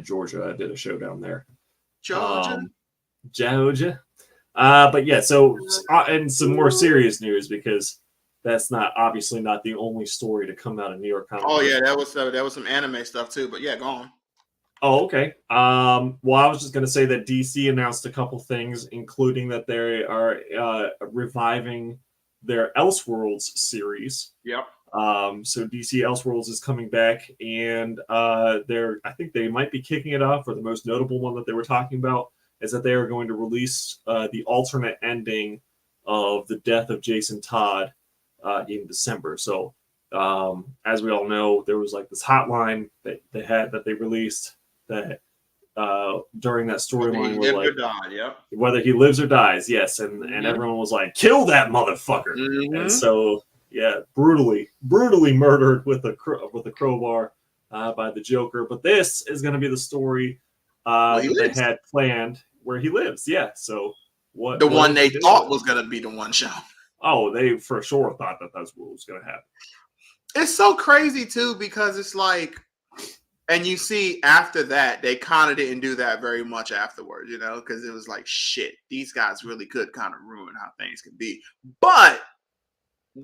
Georgia. I did a show down there. Georgia. But yeah, so and some more serious news because that's obviously not the only story to come out of New York Comic. Oh yeah, that was some anime stuff too. But yeah, go on. Oh, okay. Well, I was just gonna say that DC announced a couple things, including that they are reviving their Elseworlds series. Yep. So DC Elseworlds is coming back, and I think they might be kicking it off. Or the most notable one that they were talking about is that they are going to release the alternate ending of the death of Jason Todd in December. So, as we all know, there was like this hotline that they released that during that storyline whether he lives or dies, yes, and everyone was like, kill that motherfucker. And so brutally murdered with a crowbar by the Joker. But this is going to be the story they had planned where he lives. Yeah. So what the one they thought was going to be the one show. Oh, they for sure thought that that's what was going to happen. It's so crazy too, because it's like, and you see after that, they kind of didn't do that very much afterwards, because it was like, shit, these guys really could kind of ruin how things can be. But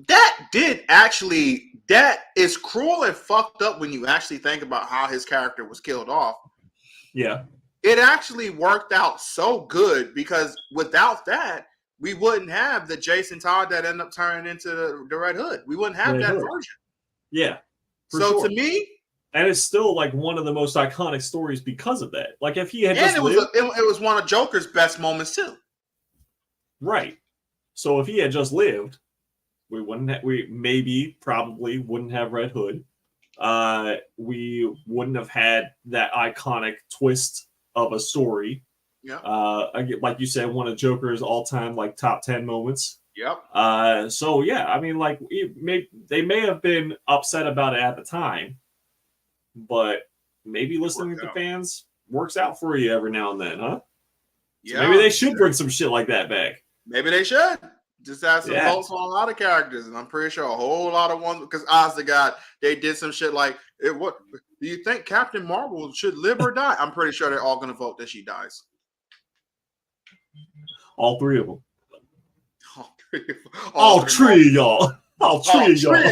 that is cruel and fucked up when you actually think about how his character was killed off. Yeah. It actually worked out so good because without that, we wouldn't have the Jason Todd that ended up turning into the Red Hood. We wouldn't have that version. Yeah. So to me, and it's still like one of the most iconic stories because of that. Like if he had just it was one of Joker's best moments too. Right. So if he had just lived, we probably wouldn't have Red Hood. We wouldn't have had that iconic twist of a story. Yeah. Like you said, one of Joker's all-time like top 10 moments. Yep. So yeah, I mean, like they may have been upset about it at the time, but maybe listening to fans works out for you every now and then, huh? Yeah. So maybe they should bring some shit like that back. Maybe they should. Just have some votes on a lot of characters, and I'm pretty sure a whole lot of ones, because honest to God, they did some shit like, what do you think Captain Marvel should live or die? I'm pretty sure they're all going to vote that she dies. All three of them. All three of y'all. All three of y'all.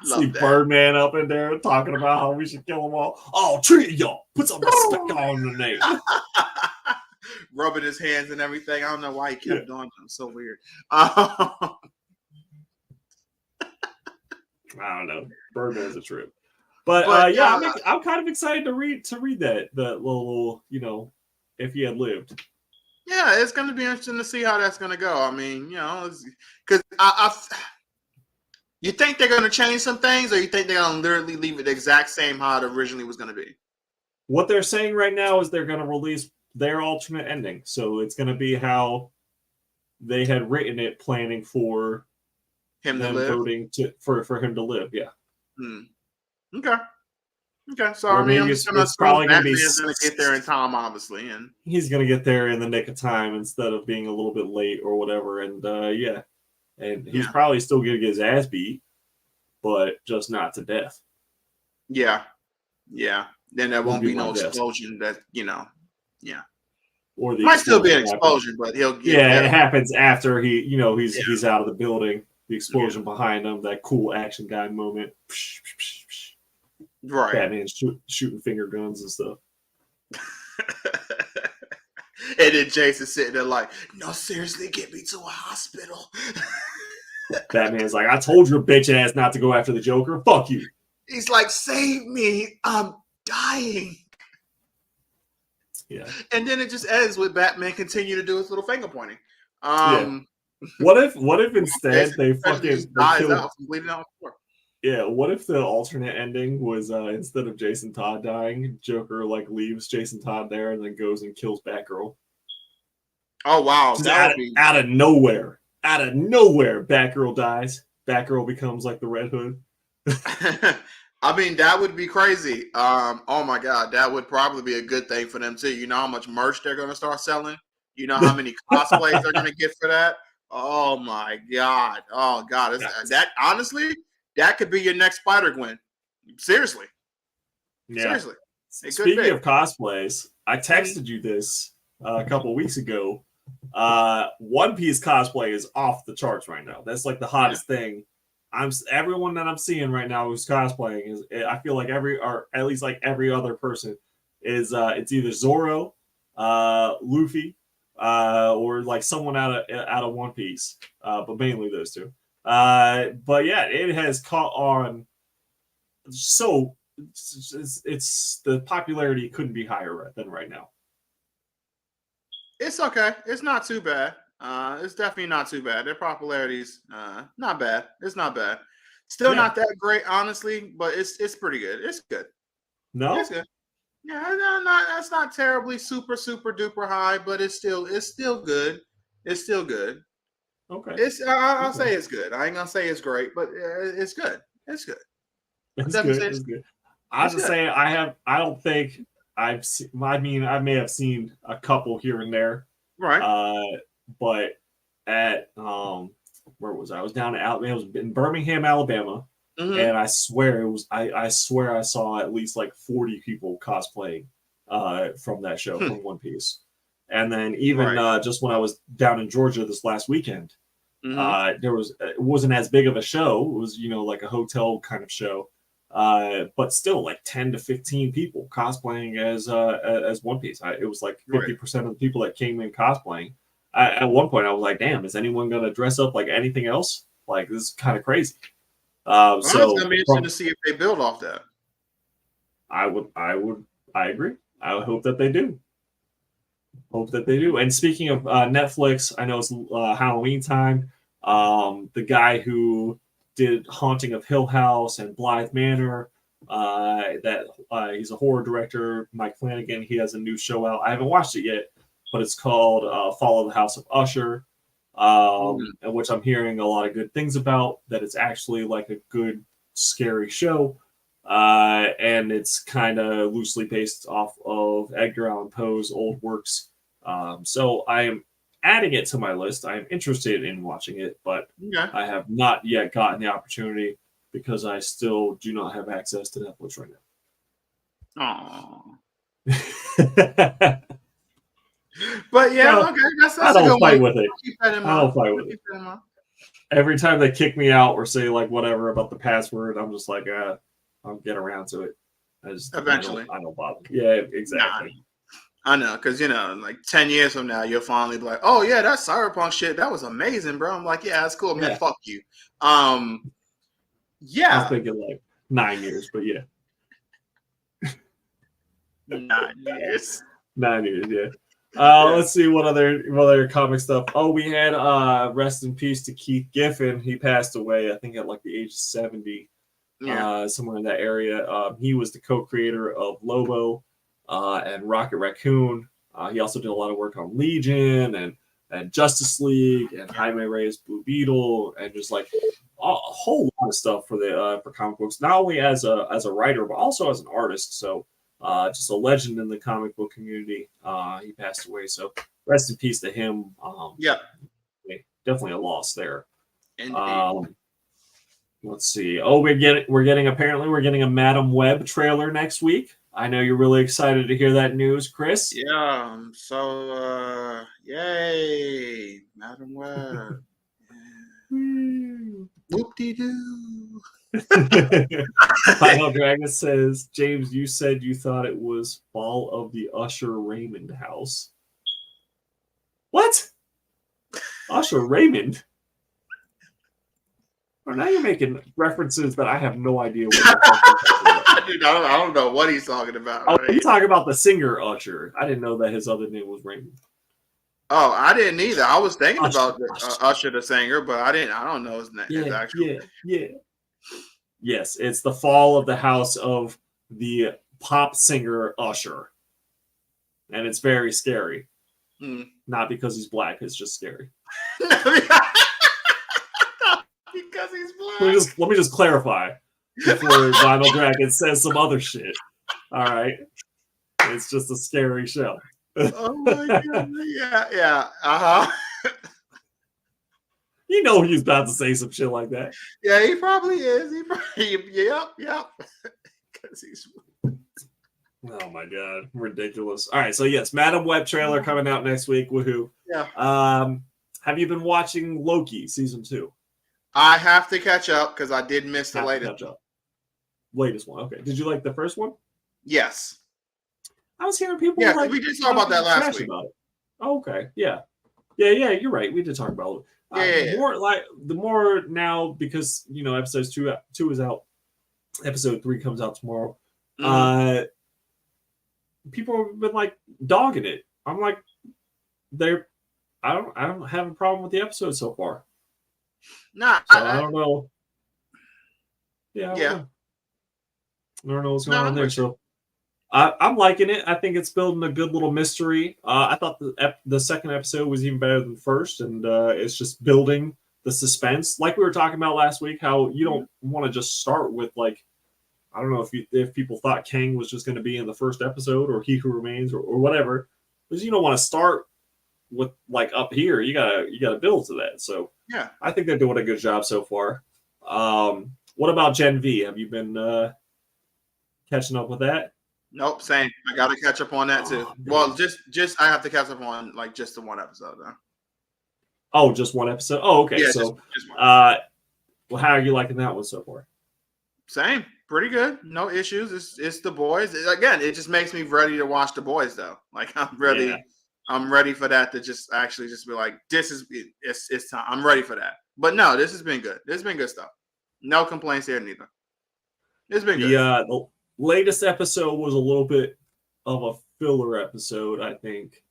See Birdman up in there talking about how we should kill them all. All three of y'all. Put some respect on the name. Rubbing his hands and everything. I don't know why he kept doing it. So weird. I don't know. Birdman's a trip. But yeah, I'm kind of excited to read that little, if he had lived. Yeah, it's going to be interesting to see how that's going to go. I mean, because you think they're going to change some things, or you think they're going to literally leave it the exact same how it originally was going to be? What they're saying right now is they're going to release their alternate ending. So it's going to be how they had written it, planning for him to live, voting for him to live. Yeah. Okay. So I mean, I'm just it's probably going to be going to get there in time, obviously, and he's going to get there in the nick of time instead of being a little bit late or whatever. And and he's probably still going to get his ass beat, but just not to death. Yeah. Then there won't be no explosion. Or the might still be an explosion, but he'll get it happens after he's out of the building. The explosion behind him, that cool action guy moment. Right. Batman shooting finger guns and stuff. And then Jason sitting there like, no, seriously, get me to a hospital. Batman's like, I told your bitch ass not to go after the Joker. Fuck you. He's like, save me. I'm dying. Yeah. And then it just ends with Batman continue to do his little finger pointing. What if instead they fucking dies out from bleeding out the floor? Yeah, what if the alternate ending was instead of Jason Todd dying, Joker leaves Jason Todd there and then goes and kills Batgirl? Oh wow! Out of nowhere, Batgirl dies. Batgirl becomes like the Red Hood. I mean, that would be crazy. Oh my God, that would probably be a good thing for them too. You know how much merch they're going to start selling? You know how many cosplays they're going to get for that? Oh my God. Oh God. That honestly, that could be your next Spider-Gwen. Seriously. Yeah. Seriously. Speaking of cosplays, I texted you this a couple of weeks ago. One Piece cosplay is off the charts right now. That's like the hottest thing. Everyone that I'm seeing right now who's cosplaying is, I feel like every other person is it's either Zoro, Luffy, or like someone out of One Piece, but mainly those two. But yeah, it has caught on. So it's the popularity couldn't be higher than right now. It's okay. It's not too bad. It's definitely not too bad. Their popularity's not bad. It's not bad. Still not that great, honestly, but it's pretty good. It's good. No, it's good. Yeah, that's not terribly super duper high, but it's still good. It's still good. Okay. I'll say it's good. I ain't gonna say it's great, but it's good. It's good. It's good. I was just saying I don't think I've seen, I may have seen a couple here and there. Right. But at where was I? I was down at Alabama. It was in Birmingham, Alabama, and I swear it was. I swear I saw at least like 40 people cosplaying from that show from One Piece. And then even just when I was down in Georgia this last weekend, It wasn't as big of a show. It was, like a hotel kind of show. But still like 10 to 15 people cosplaying as One Piece. It was like 50% of the people that came in cosplaying. At one point, I was like, "Damn, is anyone gonna dress up like anything else? Like this is kind of crazy." So it's gonna be interesting to see if they build off that. I agree. I would hope that they do. And speaking of Netflix, I know it's Halloween time. The guy who did Haunting of Hill House and Blythe Manor, he's a horror director, Mike Flanagan. He has a new show out. I haven't watched it yet, but it's called Follow the House of Usher, which I'm hearing a lot of good things about, that it's actually like a good, scary show. And it's kind of loosely based off of Edgar Allan Poe's old works. So I am adding it to my list. I am interested in watching it, but I have not yet gotten the opportunity because I still do not have access to Netflix right now. Aww. But yeah, okay, that's a good one. With it. I don't fight with it. Every time they kick me out or say like whatever about the password, I'm just like, I'll get around to it. Eventually. I don't bother. Yeah, exactly. Nah. I know, because like 10 years from now, you'll finally be like, "Oh yeah, that cyberpunk shit, that was amazing, bro." I'm like, "Yeah, that's cool, man. Fuck you." Yeah. I was thinking like 9 years, but yeah. 9 years. 9 years, yeah. Let's see what other comic stuff. Oh, we had rest in peace to Keith Giffen. He passed away, I think, at like the age of 70. Somewhere in that area. He was the co-creator of Lobo and Rocket Raccoon. He also did a lot of work on Legion and Justice League and Jaime Reyes Blue Beetle and just like a whole lot of stuff for comic books. Not only as a writer but also as an artist. So just a legend in the comic book community. He passed away. So rest in peace to him. Definitely a loss there. Indeed. Let's see. Oh, we're getting a Madam Web trailer next week. I know you're really excited to hear that news, Chris. Yeah. So, yay, Madam Web. Whoop-de-doo. Final Dragon says, James, you said you thought it was Fall of the Usher Raymond house. What? Usher Raymond? Well, now you're making references that I have no idea what you're talking about. Dude, I don't know what he's talking about. Oh, you talking about the singer Usher. I didn't know that his other name was Raymond. Oh, I didn't either. I was thinking about Usher the singer, but I don't know his name. Yeah. Yes, it's the fall of the house of the pop singer Usher. And it's very scary. Not because he's black, it's just scary. Because he's black. Let me just clarify before Vinyl Dragon says some other shit. All right. It's just a scary show. Oh my god. Yeah. Uh-huh. You know he's about to say some shit like that. Yeah, he probably is. Yep. Because he's. Oh my god, ridiculous! All right, so yes, Madam Web trailer coming out next week. Woohoo! Yeah. Have you been watching Loki season 2? I have to catch up because I did miss the latest one. Okay, did you like the first one? Yes. I was hearing people. Yeah, we did talk about that last week. About it. Oh, okay, yeah. You're right. We did talk about it. The more now because episode 2 is out. Episode 3 comes out tomorrow. People have been like dogging it. I'm like, I don't have a problem with the episode so far. Nah, I don't know. Yeah. I don't know what's going on there. So I'm liking it. I think it's building a good little mystery. I thought the second episode was even better than the first, and it's just building the suspense, like we were talking about last week. How you don't want to just start with like, I don't know if people thought Kang was just going to be in the first episode or He Who Remains or whatever, because you don't want to start with like up here. You gotta build to that. So yeah, I think they're doing a good job so far. What about Gen V? Have you been catching up with that? Nope, same. I got to catch up on that too. Well, just I have to catch up on like just the one episode though. Oh, just one episode. Oh, okay. Yeah, So, just one. well, how are you liking that one so far? Same, pretty good. No issues. It's the boys. Again, it just makes me ready to watch the boys though. Like Yeah. I'm ready for that to just actually just be like, this is it's time. I'm ready for that. But no, this has been good. This has been good stuff. No complaints here neither. It's been good. The latest episode was a little bit of a filler episode, I think,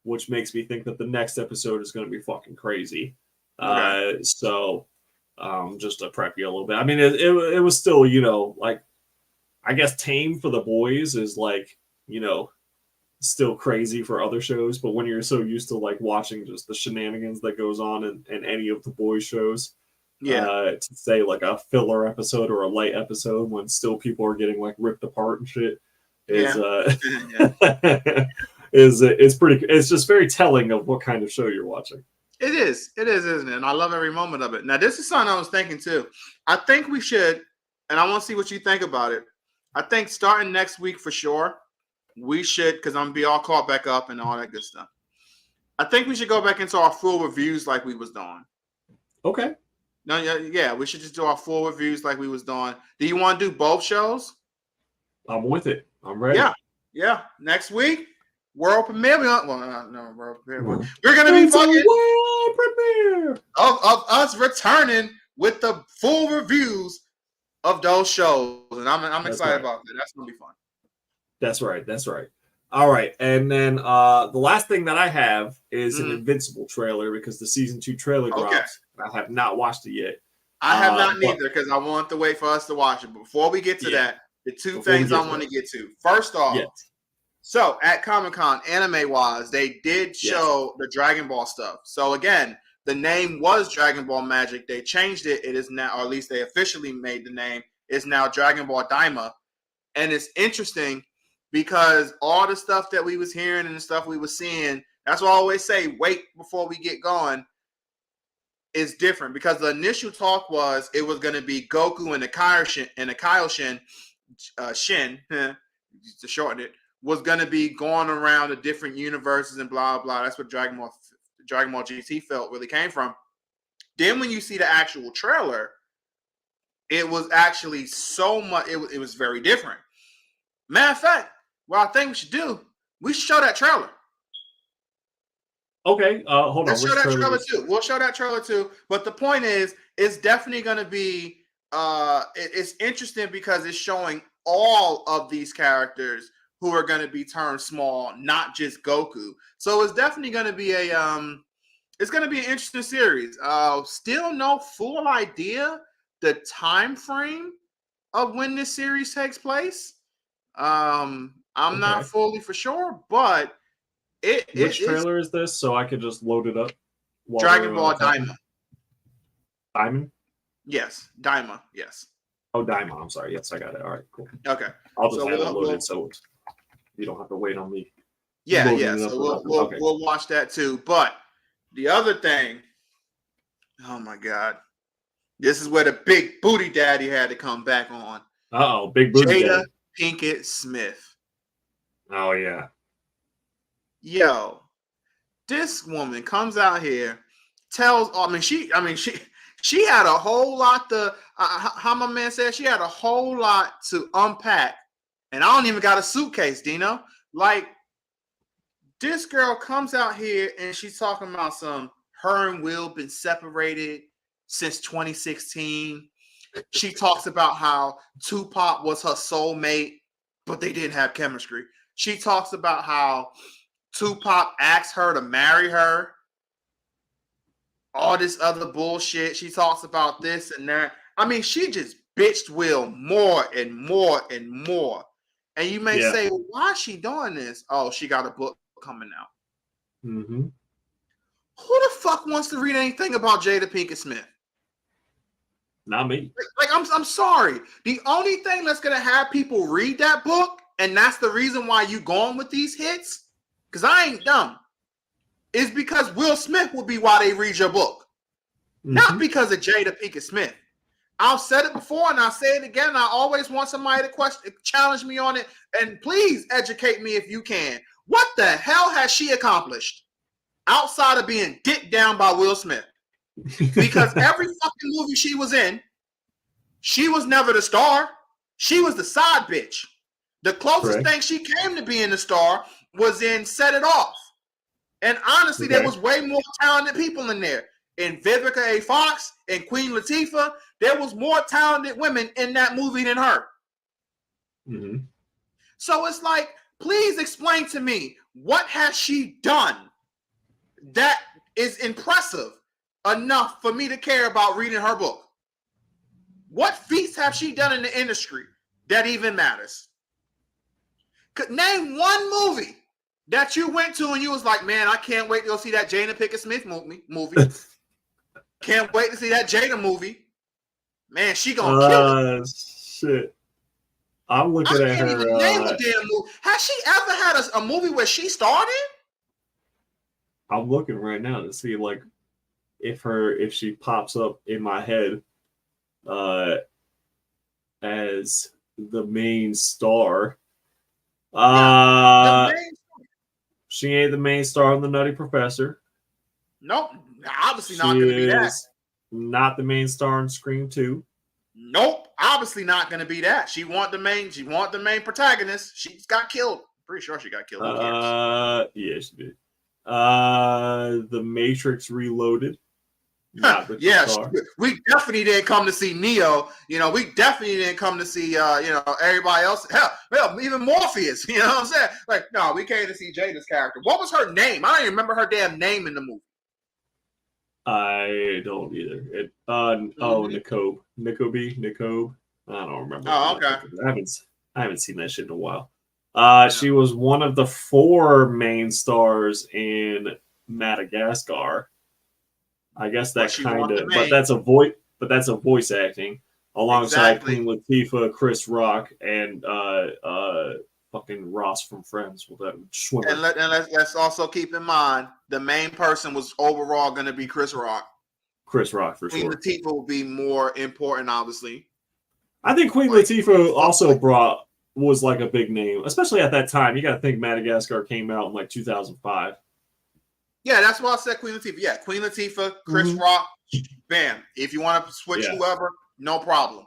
which makes me think that the next episode is going to be fucking crazy. Okay. So just to prep you a little bit. I mean, it was still, you know, like, I guess tame for the boys is like, you know, still crazy for other shows, but when you're so used to like watching just the shenanigans that goes on in any of the boys shows, Yeah. to say like a filler episode or a light episode when still people are getting like ripped apart and shit is it's pretty, it's just very telling of what kind of show you're watching. It is, isn't it? And I love every moment of it. Now, this is something I was thinking too. I think we should, and I want to see what you think about it. I think starting next week for sure, we should, because I'm gonna be all caught back up and all that good stuff. I think we should go back into our full reviews like we was doing. Okay. No, yeah, we should just do our full reviews like we was doing. Do you want to do both shows? I'm with it. I'm ready. Yeah. Next week, world premiere. No, world premiere. We're gonna be fucking world premiere of us returning with the full reviews of those shows, and I'm excited about that. That's gonna be fun. That's right. All right, and then the last thing that I have is an Invincible trailer because the season 2 trailer drops. I have not watched it yet. I have not neither because I want to wait for us to watch it. But before we get to that, the two things I want to get to. First off, so at Comic-Con, anime-wise, they did show the Dragon Ball stuff. So again, the name was Dragon Ball Magic. They changed it. It is now, or at least they officially made the name, is now Dragon Ball Daima. And it's interesting because all the stuff that we was hearing and the stuff we was seeing, that's why I always say, wait before we get going, is different. Because the initial talk was it was going to be Goku and the Kaioshin, Shin, to shorten it, was going to be going around the different universes and blah, blah. That's what Dragon Ball GT felt really came from. Then when you see the actual trailer, it was actually so much, it was very different. Matter of fact, what I think we should do, we should show that trailer. Okay, hold on. Let's show that trailer too. We'll show that trailer too. But the point is, it's definitely going to be, it's interesting because it's showing all of these characters who are going to be turned small, not just Goku. So it's definitely going to be it's going to be an interesting series. Still no full idea the time frame of when this series takes place. I'm not fully for sure, but which trailer is this? So I could just load it up. Dragon Ball Daima. Daima? Yes, Daima. Yes. Oh, Daima. I'm sorry. Yes, I got it. All right, cool. Okay. I'll just have it loaded so you don't have to wait on me. Yeah. So we'll watch that too. But the other thing, oh my God, this is where the big booty daddy had to come back on. Big booty Jada daddy. Pinkett Smith. Oh yeah. Yo, this woman comes out here, tells. She had a whole lot to. How my man said, she had a whole lot to unpack, and I don't even got a suitcase, Dino. Like, this girl comes out here and she's talking about her and Will been separated since 2016. She talks about how Tupac was her soulmate, but they didn't have chemistry. She talks about how Tupac asked her to marry her. All this other bullshit. She talks about this and that. I mean, she just bitched Will more and more and more. And you may say, well, why is she doing this? Oh, she got a book coming out. Mm-hmm. Who the fuck wants to read anything about Jada Pinkett Smith? Not me. Like, I'm sorry. The only thing that's gonna have people read that book, and that's the reason why you going with these hits, because I ain't dumb, is because Will Smith will be why they read your book. Mm-hmm. Not because of Jada Pinkett Smith. I've said it before and I'll say it again. I always want somebody to challenge me on it. And please educate me if you can. What the hell has she accomplished? outside of being dicked down by Will Smith. Because every fucking movie she was in, she was never the star. She was the side bitch. The closest thing she came to being the star was in Set It Off. And honestly, there was way more talented people in there. In Vivica A. Fox and Queen Latifah, there was more talented women in that movie than her. Mm-hmm. So it's like, please explain to me, what has she done that is impressive enough for me to care about reading her book? What feats have she done in the industry that even matters? Name one movie that you went to and you was like, man, I can't wait to go see that Jada Pinkett Smith movie. Can't wait to see that Jada movie. Man, she gonna kill it. Shit. I'm looking at her. Even name a damn movie. Has she ever had a movie where she starred in? I'm looking right now to see like if she pops up in my head as the main star. She ain't the main star in The Nutty Professor. Nope. Obviously not going to be that. Not the main star in Scream 2. Nope. Obviously not going to be that. She want the main protagonist. She's got killed. Pretty sure she got killed. Yeah, she did. The Matrix Reloaded. Yes, we definitely didn't come to see Neo. You know, we definitely didn't come to see everybody else. Hell, even Morpheus. You know what I'm saying? Like, no, we came to see Jada's character. What was her name? I don't even remember her damn name in the movie. I don't either. Nicobe. I don't remember. Oh, okay. I haven't seen that shit in a while. She was one of the 4 main stars in Madagascar. I guess that kind of, but that's a voice acting alongside Queen Latifah, Chris Rock, and fucking Ross from Friends with that swimmer. And let's also keep in mind the main person was overall going to be Chris Rock. Chris Rock for Queen sure. Latifah will be more important, obviously. I think Queen Latifah also was like a big name, especially at that time. You got to think Madagascar came out in like 2005. Yeah, that's why I said Queen Latifah. Yeah, Queen Latifah, Chris Rock, bam. If you want to switch whoever, no problem.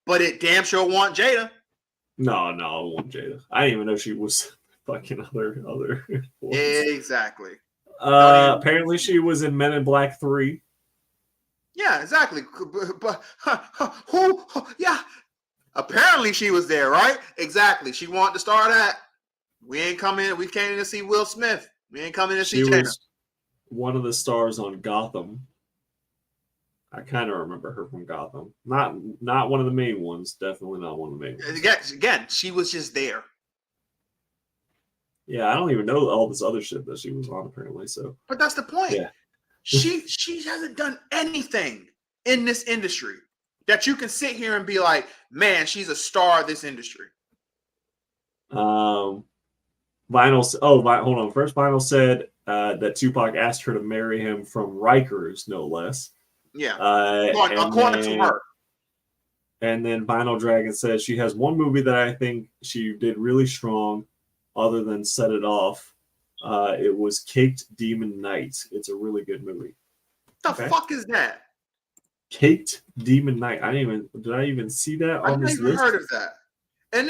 But it damn sure want Jada. No, I want Jada. I didn't even know she was fucking other. Exactly. Apparently, she was in Men in Black 3. Yeah, exactly. But who? Yeah. Apparently, she was there, right? Exactly. She wanted to star that. We ain't coming. We came in to see Will Smith. We ain't coming to see Jada. One of the stars on Gotham. I kind of remember her from Gotham. Not one of the main ones. Definitely not one of the main ones. Again, she was just there. Yeah, I don't even know all this other shit that she was on apparently. So, but that's the point. Yeah. She hasn't done anything in this industry that you can sit here and be like, man, she's a star of this industry. Vinyl. Hold on. First, Vinyl said that Tupac asked her to marry him from Rikers, no less. Yeah. According to her. And then Vinyl Dragon says she has one movie that I think she did really strong, other than Set It Off. It was Caked Demon Night. It's a really good movie. What the fuck is that? Caked Demon Night. Did I even see that on this list? I've never heard of that. And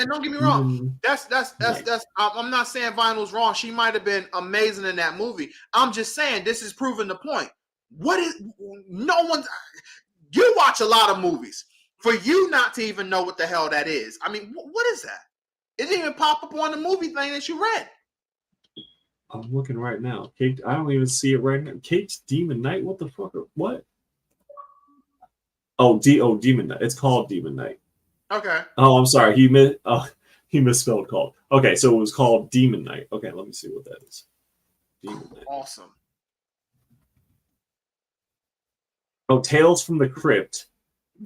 don't get me wrong. That's I'm not saying Vinyl's wrong. She might have been amazing in that movie. I'm just saying this is proving the point. You watch a lot of movies. For you not to even know what the hell that is. I mean, what is that? It didn't even pop up on the movie thing that you read. I'm looking right now. Caked. I don't even see it right now. Caked Demon Night. What the fuck? What? Oh, Demon Night. It's called Demon Night. Okay. Oh, I'm sorry. He misspelled called. Okay, so it was called Demon Night. Okay, let me see what that is. Demon Night. Awesome. Oh, Tales from the Crypt.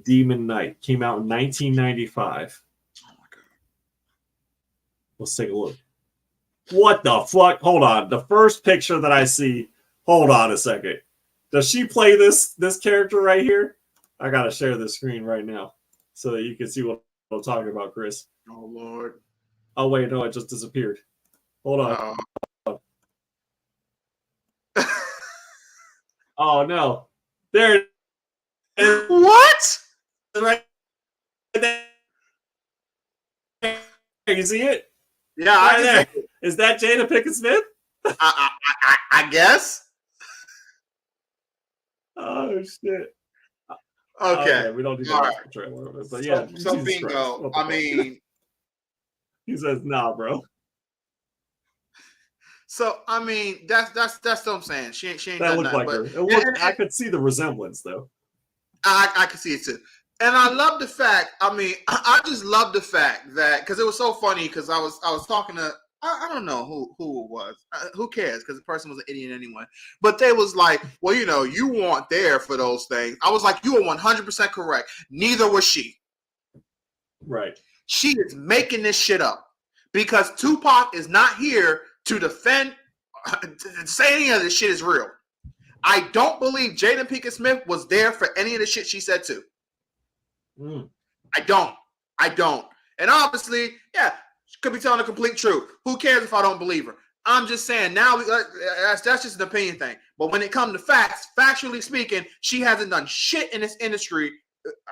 Demon Night came out in 1995. Oh my god. Let's take a look. What the fuck? Hold on. The first picture that I see. Hold on a second. Does she play this character right here? I gotta share the screen right now so that you can see what I'm talking about, Chris. Oh Lord. Oh wait, no, it just disappeared. Hold on. Oh no, there it is. What? Right there. You see it? Yeah, Right I can there. see it. Is that Jada Pinkett Smith? I guess. Oh shit. Okay. We don't need to All watch right. the trailer of it, but yeah, So Jesus Christ. bingo. What the I fuck? mean, He says, "Nah, bro." that's what I'm saying. She ain't That done looked nothing, like but her. It looked. I could see the resemblance though. I can see it too. And I love the fact. I mean, I just love the fact that because it was so funny because I was talking to I don't know who it was. Who cares? Because the person was an idiot anyway. But they was like, well, you weren't there for those things. I was like, you were 100% correct. Neither was she. Right. She is making this shit up because Tupac is not here to defend, to say any of this shit is real. I don't believe Jada Pinkett Smith was there for any of the shit she said too. I don't. And obviously, yeah, she could be telling the complete truth. Who cares if I don't believe her? I'm just saying now that's just an opinion thing. But when it comes to facts, factually speaking, she hasn't done shit in this industry.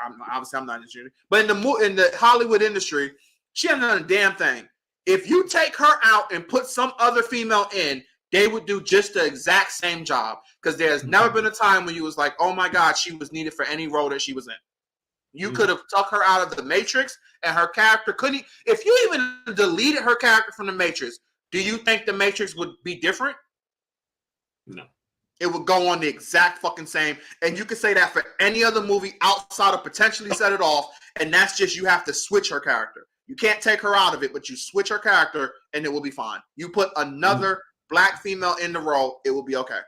I'm not in this industry, but in the Hollywood industry, she hasn't done a damn thing. If you take her out and put some other female in, they would do just the exact same job. Because there's never been a time when you was like, oh my God, she was needed for any role that she was in. You could have took her out of the Matrix and her character couldn't. If you even deleted her character from the Matrix, do you think the Matrix would be different? No. It would go on the exact fucking same. And you could say that for any other movie outside of potentially Set It Off. And that's just you have to switch her character. You can't take her out of it, but you switch her character and it will be fine. You put another black female in the role, it will be okay.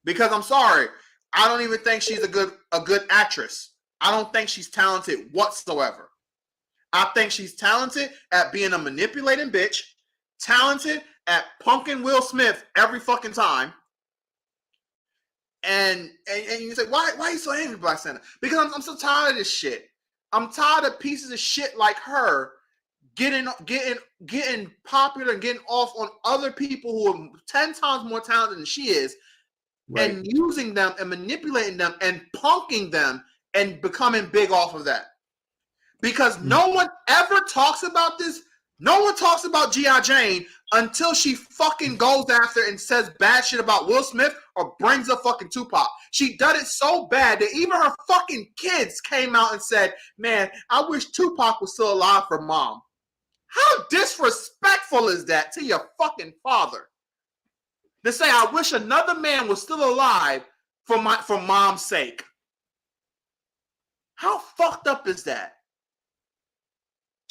Because I'm sorry, I don't even think she's a good actress. I don't think she's talented whatsoever. I think she's talented at being a manipulating bitch, talented at punking Will Smith every fucking time. And you say, why are you so angry, Black Santa? Because I'm so tired of this shit. I'm tired of pieces of shit like her getting popular and getting off on other people who are 10 times more talented than she is. Right. And using them and manipulating them and punking them and becoming big off of that. Because no one ever talks about this. No one talks about G.I. Jane until she fucking goes after and says bad shit about Will Smith or brings up fucking Tupac. She did it so bad that even her fucking kids came out and said, man, I wish Tupac was still alive for mom. How disrespectful is that to your fucking father? To say, I wish another man was still alive for mom's sake. How fucked up is that?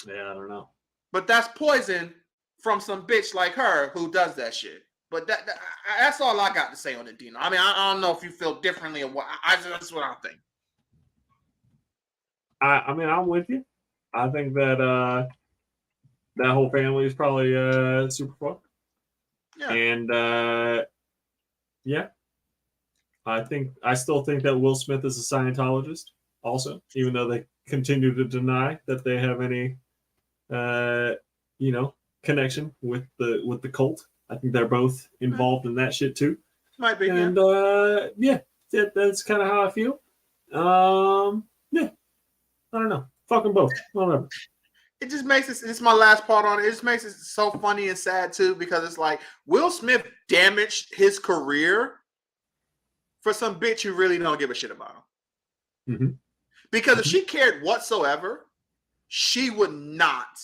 Yeah, I don't know. But that's poison from some bitch like her who does that shit. But that's all I got to say on it, Dino. I mean, I don't know if you feel differently or what. That's what I think. I mean, I'm with you. I think that that whole family is probably super fun. Yeah. And yeah, I still think that Will Smith is a Scientologist also, even though they continue to deny that they have any connection with the cult. I think they're both involved in that shit too. Might be. And that's kind of how I feel. Yeah, I don't know. Fuck them both. Whatever. It just makes it. This is my last part on it. It just makes it so funny and sad too, because it's like Will Smith damaged his career for some bitch who really don't give a shit about him. Mm-hmm. Because if she cared whatsoever, she would not.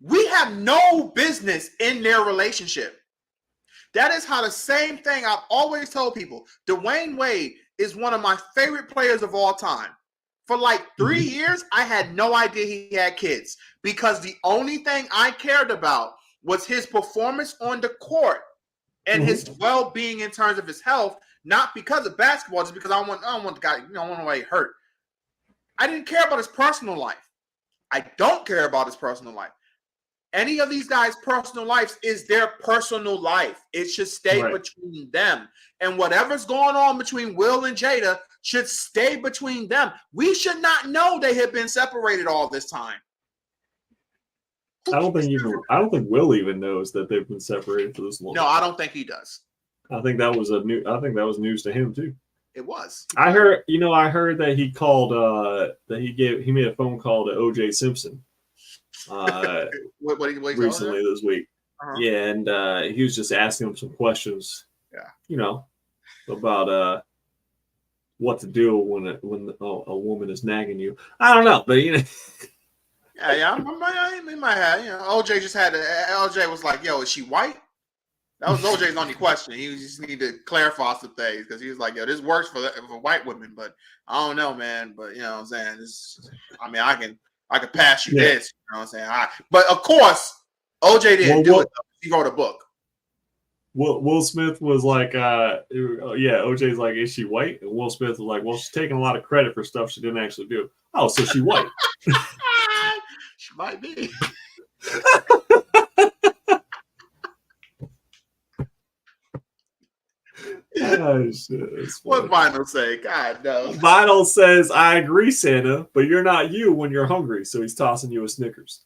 We have no business in their relationship. That is how the same thing I've always told people. Dwayne Wade is one of my favorite players of all time. For like 3 years, I had no idea he had kids because the only thing I cared about was his performance on the court and his well-being in terms of his health, not because of basketball, just because I don't want the guy, I don't want to get hurt. I didn't care about his personal life. I don't care about his personal life. Any of these guys' personal lives is their personal life. It should stay between them. And whatever's going on between Will and Jada should stay between them. We should not know they have been separated all this time. I don't think Will even knows that they've been separated for this long. No, I don't think he does. I think that was news to him too. It was. I heard that he called he made a phone call to O.J. Simpson what recently this week. Uh-huh. Yeah, and he was just asking him some questions. Yeah. About what to do when a woman is nagging you. I don't know, but Yeah. In my head, OJ just had OJ was like, "Yo, is she white?" That was OJ's only question. He just need to clarify some things because he was like, "Yo, this works for white women, but I don't know, man." But you know what I'm saying? I can pass you this. You know what I'm saying? But of course, OJ didn't do it. He wrote a book. Will Smith was like, OJ's like, is she white? And Will Smith was like, well, she's taking a lot of credit for stuff she didn't actually do. Oh, so she white? She might be. Oh, shit, what Vinyl say? God no. Vinyl says, I agree, Santa, but you're not you when you're hungry. So he's tossing you a Snickers.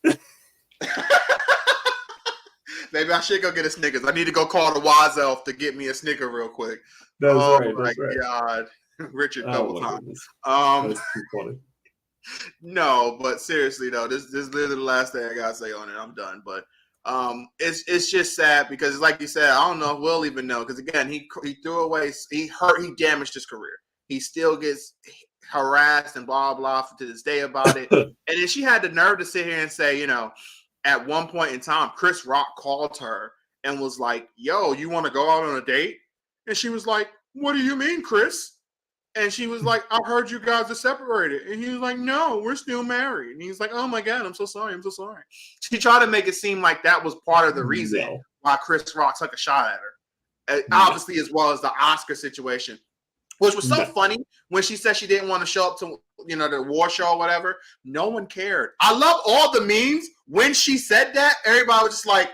Maybe I should go get a Snickers. I need to go call the wise elf to get me a Snicker real quick. That's right. Oh my God, Richard double time. That's too funny. No, but seriously though, this is literally the last thing I gotta say on it. I'm done. But it's just sad because, like you said, I don't know if we'll even know because again, he threw away, he damaged his career. He still gets harassed and blah blah to this day about it. And then she had the nerve to sit here and say, at one point in time, Chris Rock called her and was like, "Yo, you want to go out on a date?" And she was like, "What do you mean, Chris?" And she was like, "I heard you guys are separated." And he was like, "No, we're still married." And he's like, "Oh my God, I'm so sorry. I'm so sorry." She tried to make it seem like that was part of the reason why Chris Rock took a shot at her. Obviously, as well as the Oscar situation, which was so funny when she said she didn't want to show up to the war show or whatever. No one cared. I love all the memes when she said that. Everybody was just like,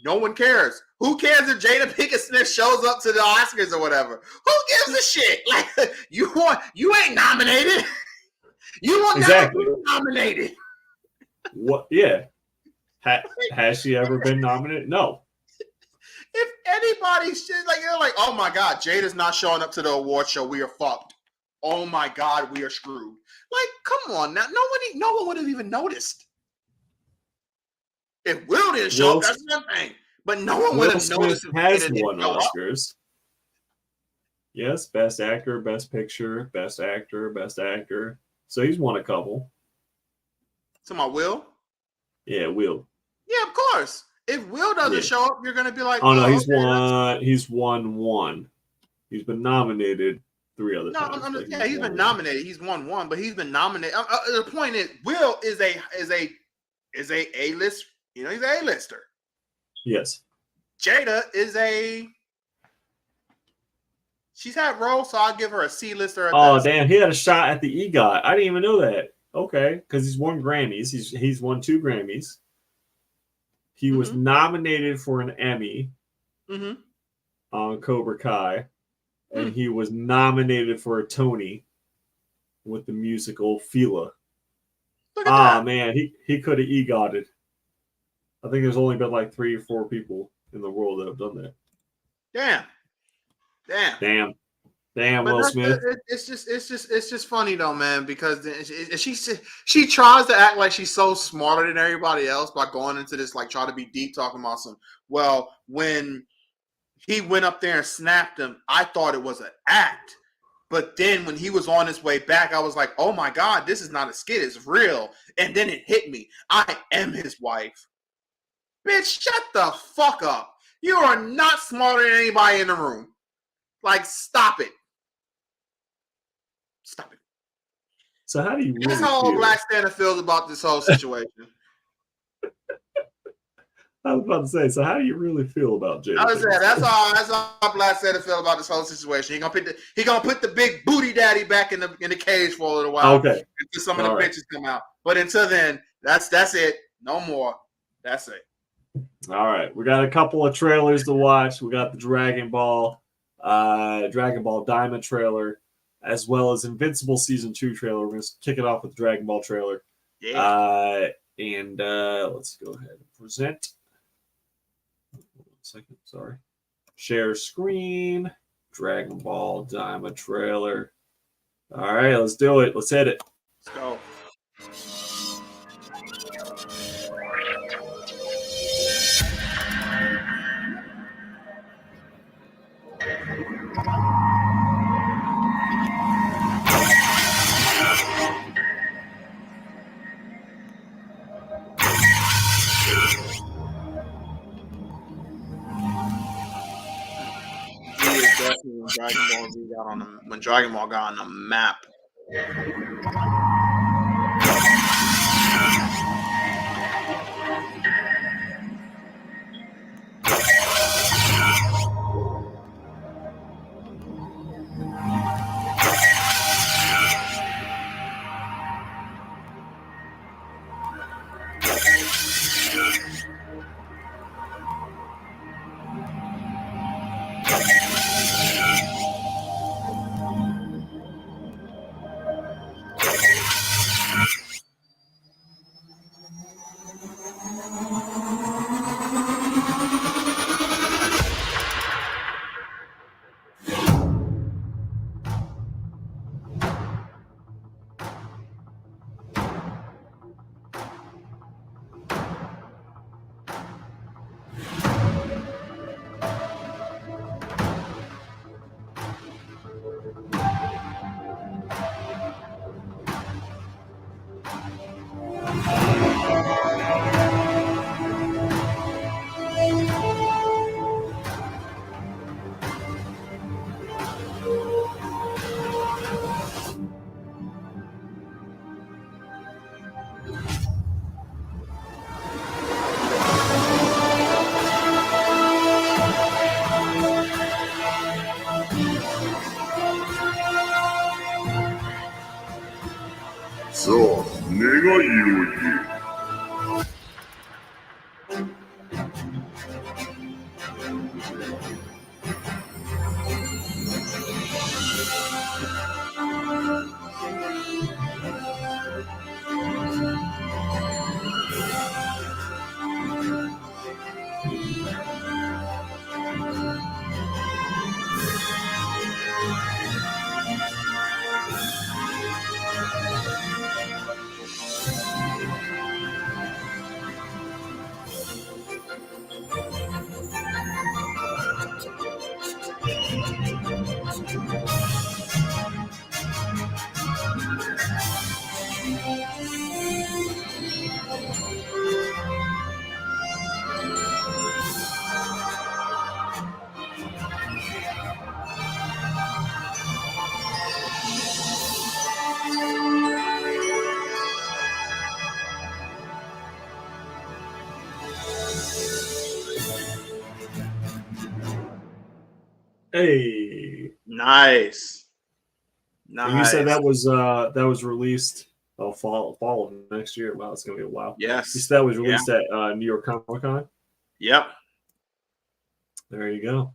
no one cares. Who cares if Jada Pinkett Smith shows up to the Oscars or whatever? Who gives a shit? Like you ain't nominated. You won't never be nominated. What? Yeah. Has she ever been nominated? No. If anybody's you're like, oh my God, Jada's not showing up to the award show. We are fucked. Oh my God, we are screwed. Like, come on now. No one would have even noticed. If Will didn't show up, that's one thing. But no one would have noticed. Has won Oscars. Yes, Best Actor, Best Picture, Best Actor, Best Actor. So he's won a couple. So my Will? Yeah, Will. Yeah, of course. If Will doesn't show up, you're gonna be like, oh no, he's won. He's won one. He's been nominated 3 other times. He's been nominated. He's won one, but he's been nominated. The point is, Will is a A-list. He's an A-lister. Yes. Jada is she's had roles, so I'll give her a C-lister. Oh damn, he had a shot at the EGOT. I didn't even know that. Okay, because he's won Grammys. He's won 2 Grammys. He was nominated for an Emmy on Cobra Kai, and he was nominated for a Tony with the musical Fila. Man, he could have EGOT'd. I think there's only been like 3 or 4 people in the world that have done that. Damn, Will Smith. It's just funny though, man, because she tries to act like she's so smarter than everybody else by going into this, like, try to be deep, talking about when he went up there and snapped him, I thought it was an act. But then when he was on his way back, I was like, oh my God, this is not a skit, it's real. And then it hit me. I am his wife. Bitch, shut the fuck up. You are not smarter than anybody in the room. Like, stop it. Stop it. So how do you That's how old Black Santa feels about this whole situation. I was about to say, so how do you really feel about Jada? That's how Black Santa feel about this whole situation. He gonna put the big booty daddy back in the cage for a little while. Okay. Until some of the bitches come out. But until then, that's it. No more. That's it. All right. We got a couple of trailers to watch. We got the Dragon Ball Diamond trailer, as well as Invincible Season 2 trailer. We're going to kick it off with the Dragon Ball trailer. Yeah. Let's go ahead and present. 1 second. Sorry. Share screen. Dragon Ball Daima trailer. All right, let's do it. Let's hit it. Let's go. Definitely when Dragon Ball got on the map. So, 願いを言え。Hey, Nice. And you said that was released fall of next year. Wow, it's gonna be a while. Yes. You said that was released at New York Comic Con. Yep. There you go.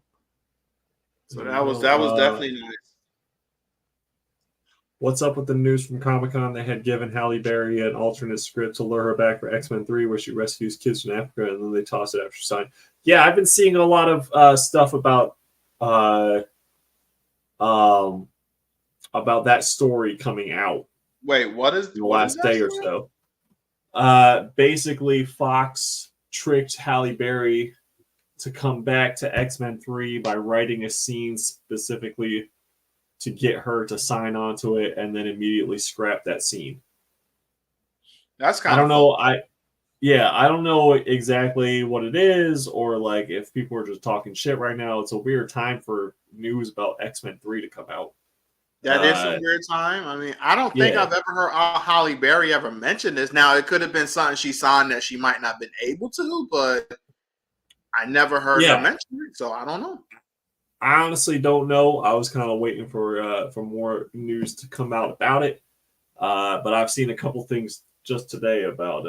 So that was definitely nice. What's up with the news from Comic Con? They had given Halle Berry an alternate script to lure her back for X-Men 3, where she rescues kids from Africa, and then they toss it after she signed. Yeah, I've been seeing a lot of stuff about that story coming out. Wait, what is the last day or so? Basically, Fox tricked Halle Berry to come back to X-Men 3 by writing a scene specifically to get her to sign on to it, and then immediately scrap that scene. That's kind I don't of know. I don't know exactly what it is, or like if people are just talking shit right now. It's a weird time for news about X-Men 3 to come out. That is a weird time. I mean, I don't think I've ever heard Halle Berry ever mention this. Now, it could have been something she signed that she might not have been able to, but I never heard her mention it, so I don't know. I honestly don't know. I was kind of waiting for more news to come out about it, but I've seen a couple things just today about.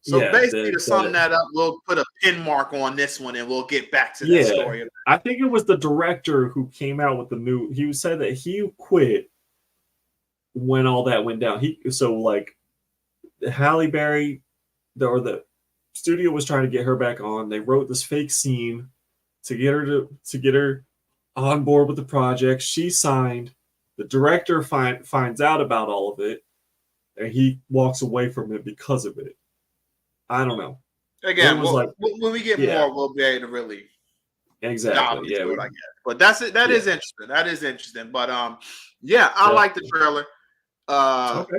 So basically, to sum that up, we'll put a pin mark on this one, and we'll get back to that story. I think it was the director who came out with the new. He said that he quit when all that went down. Halle Berry, studio was trying to get her back on. They wrote this fake scene to get her on board with the project. She signed. The director finds out about all of it, and he walks away from it because of it. I don't know. Again, when we get more, we'll be able to really exactly. Yeah, I guess. But that's it. That is interesting. That is interesting. But I like the trailer. Okay.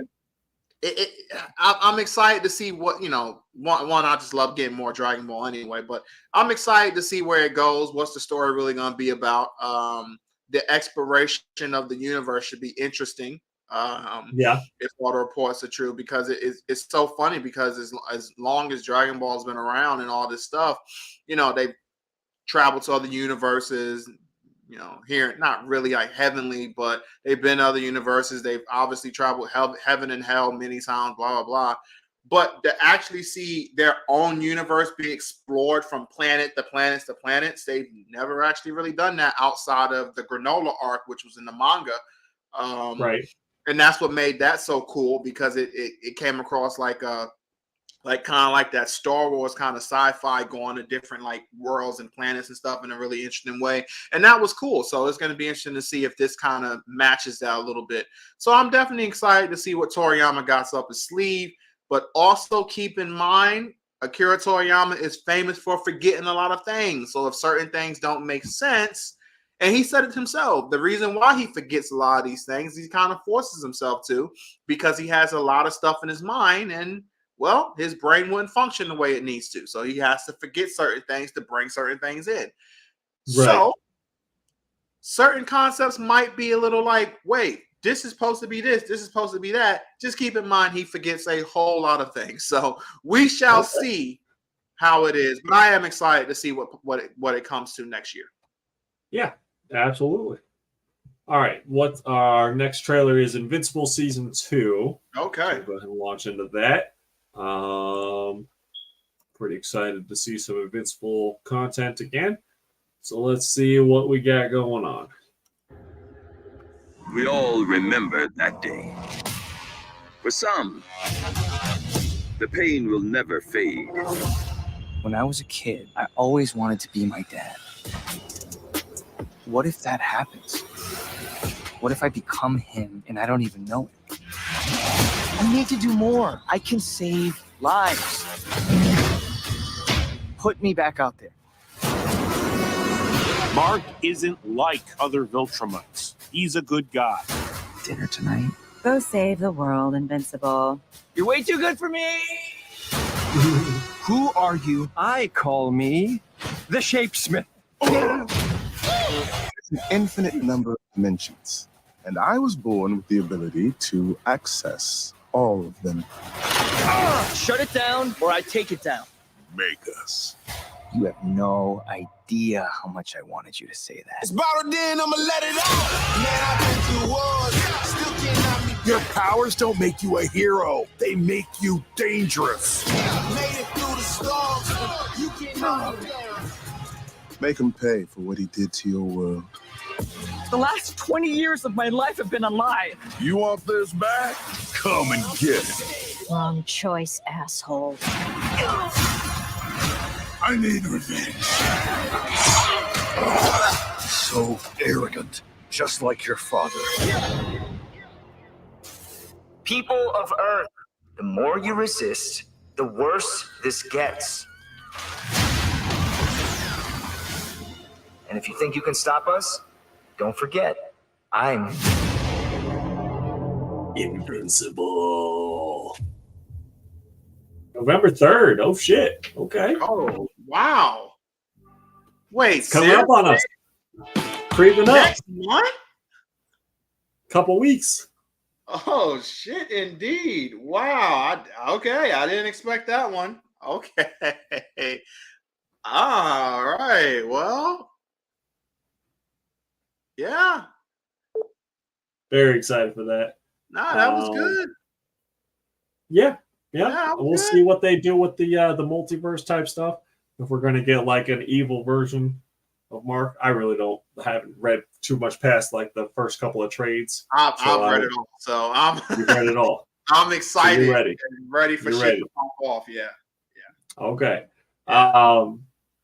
I'm excited to see what One, I just love getting more Dragon Ball anyway. But I'm excited to see where it goes. What's the story really going to be about? The exploration of the universe should be interesting. If all the reports are true, because it's so funny, because as long as Dragon Ball's been around and all this stuff, they've traveled to other universes, here, not really like heavenly, but they've been other universes. They've obviously traveled heaven and hell many times, blah, blah, blah. But to actually see their own universe be explored from planet to planets to planets, they've never actually really done that outside of the Granola arc, which was in the manga. Right. And that's what made that so cool, because it came across like kind of like that Star Wars kind of sci-fi, going to different like worlds and planets and stuff in a really interesting way. And that was cool. So it's going to be interesting to see if this kind of matches that a little bit. So I'm definitely excited to see what Toriyama got up his sleeve. But also keep in mind, Akira Toriyama is famous for forgetting a lot of things. So if certain things don't make sense, and he said it himself, the reason why he forgets a lot of these things, he kind of forces himself to, because he has a lot of stuff in his mind, and well, his brain wouldn't function the way it needs to. So he has to forget certain things to bring certain things in. Right. So certain concepts might be a little like, wait, this is supposed to be this is supposed to be that. Just keep in mind, he forgets a whole lot of things. So we shall see how it is. But I am excited to see what it comes to next year. Yeah, absolutely. All right, what our next trailer is Invincible Season 2. Okay. So go ahead and launch into that. Pretty excited to see some Invincible content again. So let's see what we got going on. We all remember that day. For some, the pain will never fade. When I was a kid, I always wanted to be my dad. What if that happens? What if I become him and I don't even know it? I need to do more. I can save lives. Put me back out there. Mark isn't like other Viltrumites. He's a good guy. Dinner tonight? Go save the world, Invincible. You're way too good for me! Who are you? I call me the Shapesmith. There's an infinite number of dimensions, and I was born with the ability to access all of them. Shut it down, or I take it down. Make us. You have no idea how much I wanted you to say that. It's bottled in, I'ma let it out. Man, I've been through wars, still can't knock me down. Your powers don't make you a hero. They make you dangerous. Made it through the storms. You can't knock me down. Make him pay for what he did to your world. The last 20 years of my life have been a lie. You want this back? Come and get it. Wrong choice, asshole. I need revenge. So arrogant, just like your father. People of Earth, the more you resist, the worse this gets. And if you think you can stop us, don't forget, I'm Invincible. November 3rd. Oh, shit. Okay. Oh, wow. Wait, it's coming up on us. Creeping up. Next month? Couple weeks. Oh, shit, indeed. Wow. Okay, I didn't expect that one. Okay. All right. Well, yeah. Very excited for that. Nah, that was good. Yeah. We'll see what they do with the multiverse type stuff. If we're going to get like an evil version of Mark, I really haven't read too much past like the first couple of trades. I've read it all, so you've read it all. I'm excited. So you're ready. And ready for shit to pop off. Yeah. Okay.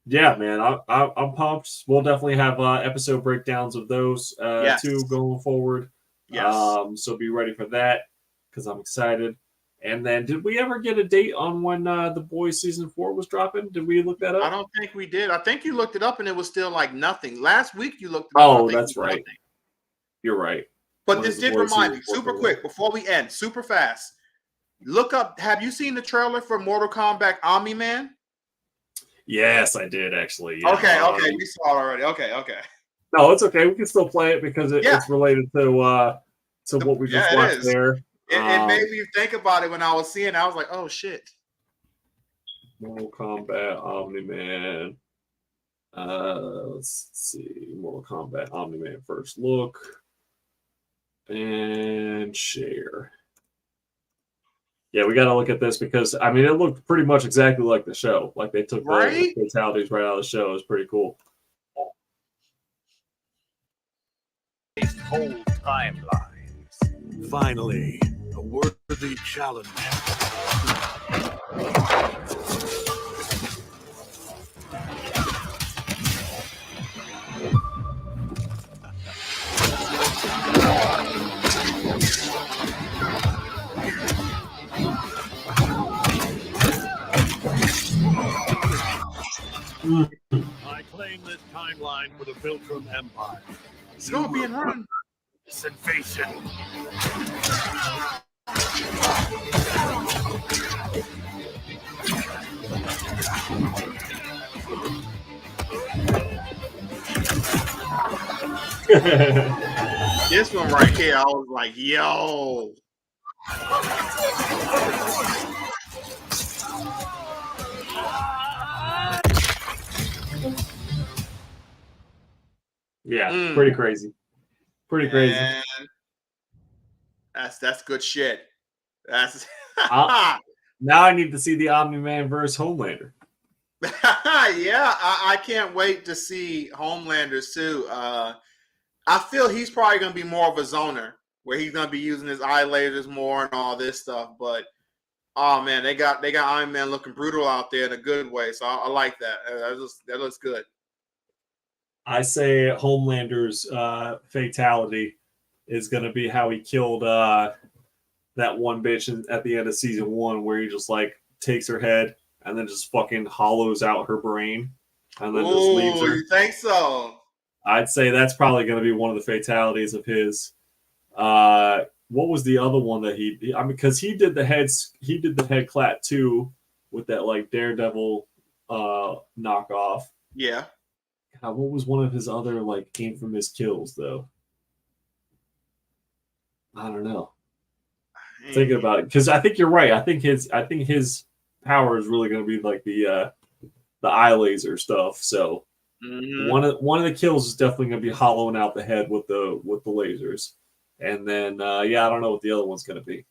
Yeah, man, I'm pumped. We'll definitely have episode breakdowns of those too going forward. Yes. So be ready for that because I'm excited. And then, did we ever get a date on when The Boys season 4 was dropping? Did we look that up? I don't think we did. I think you looked it up and it was still like nothing. Last week you looked it up. Oh, that's right. Nothing. You're right. But When this is The did Boys remind me, season 4 super coming quick, out? before we end, super fast. Look up. Have you seen the trailer for Mortal Kombat Omni-Man? Yes, I did actually. Yeah. Okay, we saw it already. Okay. No, it's okay. We can still play it because it's related to what we just watched there. It made me think about it when I was seeing it. I was like, oh shit. Mortal Kombat Omni-Man. Let's see. Mortal Kombat Omni-Man first look. And share. Yeah, we got to look at this because, I mean, it looked pretty much exactly like the show. Like they took the fatalities right out of the show. It was pretty cool. Whole timelines. Finally, a worthy challenge. I claim this timeline for the Viltrum Empire. It's going to be in run. This invasion. This one right here, I was like, yo. Yeah, pretty crazy. Pretty crazy. That's good shit. That's now I need to see the Omni-Man versus Homelander. Yeah, I can't wait to see Homelanders too. I feel he's probably going to be more of a zoner where he's going to be using his eye lasers more and all this stuff. But oh man, they got Iron Man looking brutal out there in a good way. So I like that. That looks good. I say Homelander's fatality is going to be how he killed that one bitch at the end of season 1, where he just like takes her head and then just fucking hollows out her brain and then just leaves her. You think so? I'd say that's probably going to be one of the fatalities of his. What was the other one that he? I mean, because he did the head clap too with that like Daredevil knockoff. Yeah. God, what was one of his other like infamous kills though? I don't know. Thinking about it, because I think you're right. I think his power is really going to be like the eye laser stuff. So one of the kills is definitely going to be hollowing out the head with the lasers, and then I don't know what the other one's going to be.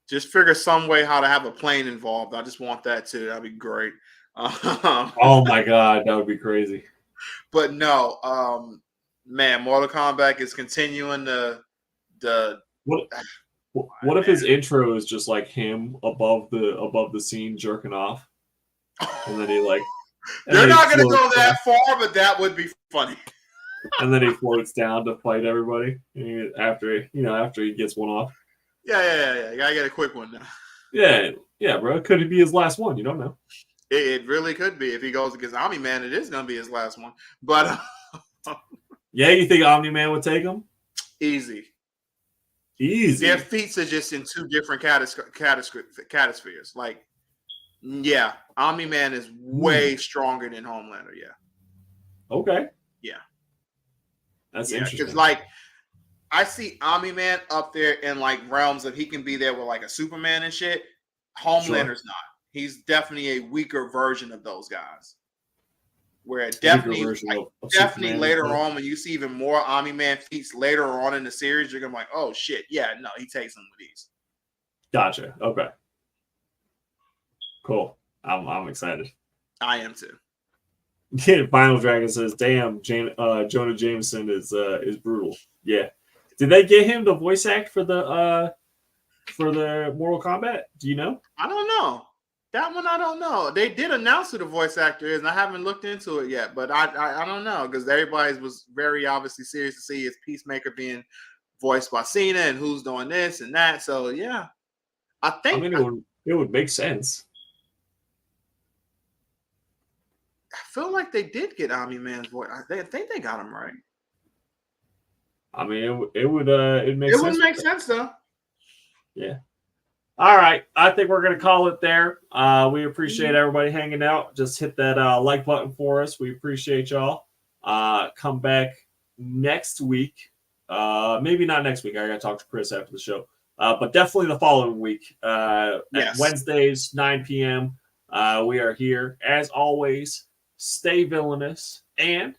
Just figure some way how to have a plane involved. I just want that too. That'd be great. Oh my god, that would be crazy. But no, man, Mortal Kombat is continuing the. What if his intro is just like him above the scene jerking off, and then he like they're not going to go that far, but that would be funny. And then he floats down to fight everybody after he gets one off. Yeah. You gotta get a quick one now. Yeah, bro. Could it be his last one? You don't know. It really could be if he goes against Omni-Man. It is going to be his last one. But yeah, you think Omni-Man would take him? Easy. Their feats are just in two different catospheres. Like, yeah, Omni-Man is way stronger than Homelander. Yeah. Okay. Yeah. That's interesting. Because like, I see Omni-Man up there in like realms of he can be there with like a Superman and shit. Homelander's not. He's definitely a weaker version of those guys. Where definitely later on, when you see even more Omni-Man feats later on in the series, you're gonna be like, oh shit, yeah, no, he takes them with these. Gotcha. Okay. Cool. I'm excited. I am too. Final Dragon says, "Damn, Jonah Jameson is brutal." Yeah. Did they get him to voice act for the Mortal Kombat? Do you know? I don't know. That one I don't know. They did announce who the voice actor is, and I haven't looked into it yet. But I don't know because everybody was very obviously serious to see is Peacemaker being voiced by Cena and who's doing this and that. So yeah, I think it would make sense. I feel like they did get Omni Man's voice. I think they got him right. I mean, it would make sense. It would make sense though. Yeah. All right. I think we're gonna call it there. We appreciate everybody hanging out. Just hit that like button for us. We appreciate y'all. Come back next week. Maybe not next week. I gotta talk to Chris after the show. But definitely the following week. At Wednesdays, 9 p.m. We are here. As always, stay villainous and